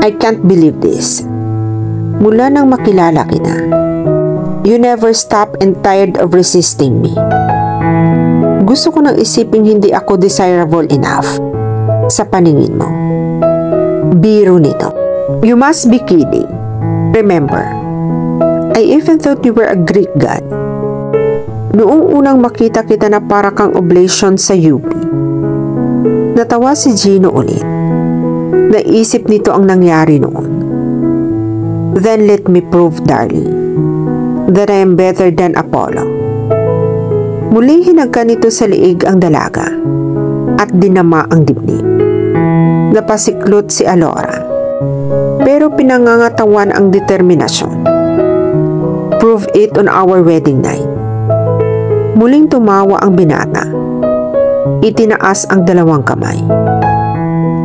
I can't believe this. Mula nang makilala kita, you never stop and tired of resisting me. Gusto ko nang isiping hindi ako desirable enough sa paningin mo. Biro nito. You must be kidding. Remember, I even thought you were a Greek god. Noong unang makita kita na para kang oblation sa UP. Natawa si Gino ulit. Naisip nito ang nangyari noon. Then let me prove, darling, that I am better than Apollo. Muling hinagka nito sa liig ang dalaga at dinama ang dibdib. Napasiklot si Alora, pero pinangangatawan ang determinasyon. Prove it on our wedding night. Muling tumawa ang binata. Itinaas ang dalawang kamay.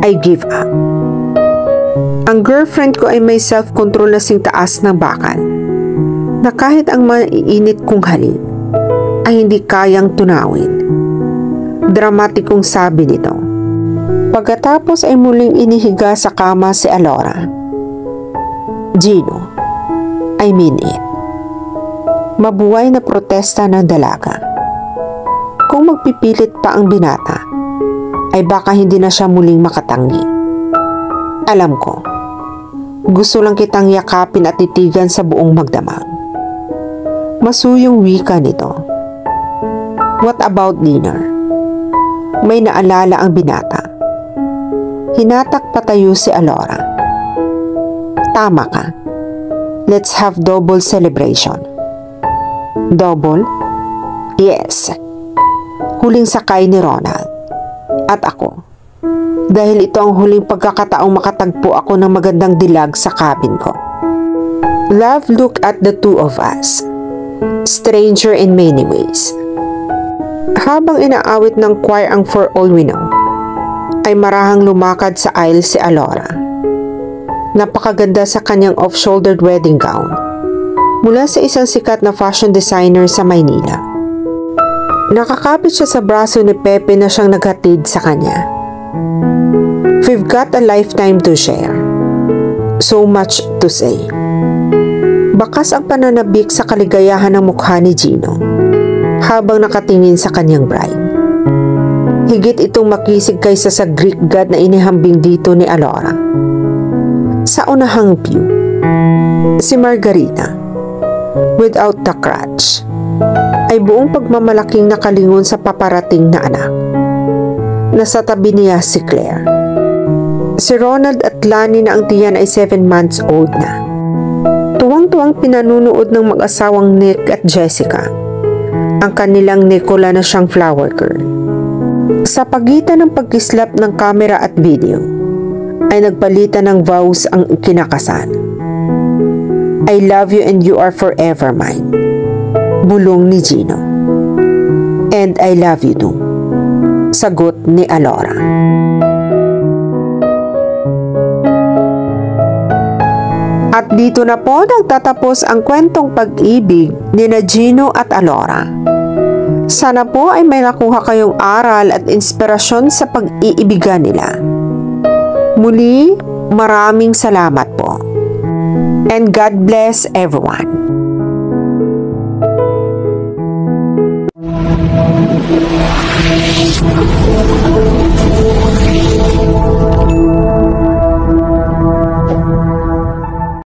I give up. Ang girlfriend ko ay may self-control na sing taas ng bakal, na kahit ang maiinit kong halik ay hindi kayang tunawin. Dramatikong sabi nito. Pagkatapos ay muling inihiga sa kama si Alora. Gino, I mean it. Mabuhay na protesta ng dalaga. Kung magpipilit pa ang binata, ay baka hindi na siya muling makatangi. Alam ko, gusto lang kitang yakapin at titigan sa buong magdamag. Masuyong wika nito. What about dinner? May naalala ang binata. Hinatak patayo si Alora. Tama ka. Let's have double celebration. Double? Yes. Huling sakay ni Ronald. At ako. Dahil ito ang huling pagkakataong makatagpo ako ng magandang dilag sa cabin ko. Love looked at the two of us. Stranger in many ways. Habang inaawit ng choir ang For All We Know, ay marahang lumakad sa aisle si Alora. Napakaganda sa kanyang off-shouldered wedding gown mula sa isang sikat na fashion designer sa Maynila. Nakakapit siya sa braso ni Pepe na siyang naghatid sa kanya. We've got a lifetime to share. So much to say. Bakas ang pananabik sa kaligayahan ng mukha ni Gino habang nakatingin sa kanyang bride. Higit itong makisig kaysa sa Greek god na inihambing dito ni Alora. Sa unahang view, si Margarita, without the crutch, ay buong pagmamalaking nakalingon sa paparating na anak. Nasa tabi niya si Claire. Si Ronald at Lani na ang tiyan ay 7 months old na. Tuwang-tuwang pinanunood ng mag-asawang Nick at Jessica ang kanilang Nicola na siyang flower girl. Sa pagitan ng pagkislap ng kamera at video, ay nagpalitan ng vows ang kinakasal. I love you and you are forever mine. Bulong ni Gino. And I love you too. Sagot ni Alora. At dito na po nagtatapos ang kwentong pag-ibig ni Gino at Alora. Sana po ay may nakuha kayong aral at inspirasyon sa pag-iibigan nila. Muli, maraming salamat po. And God bless everyone.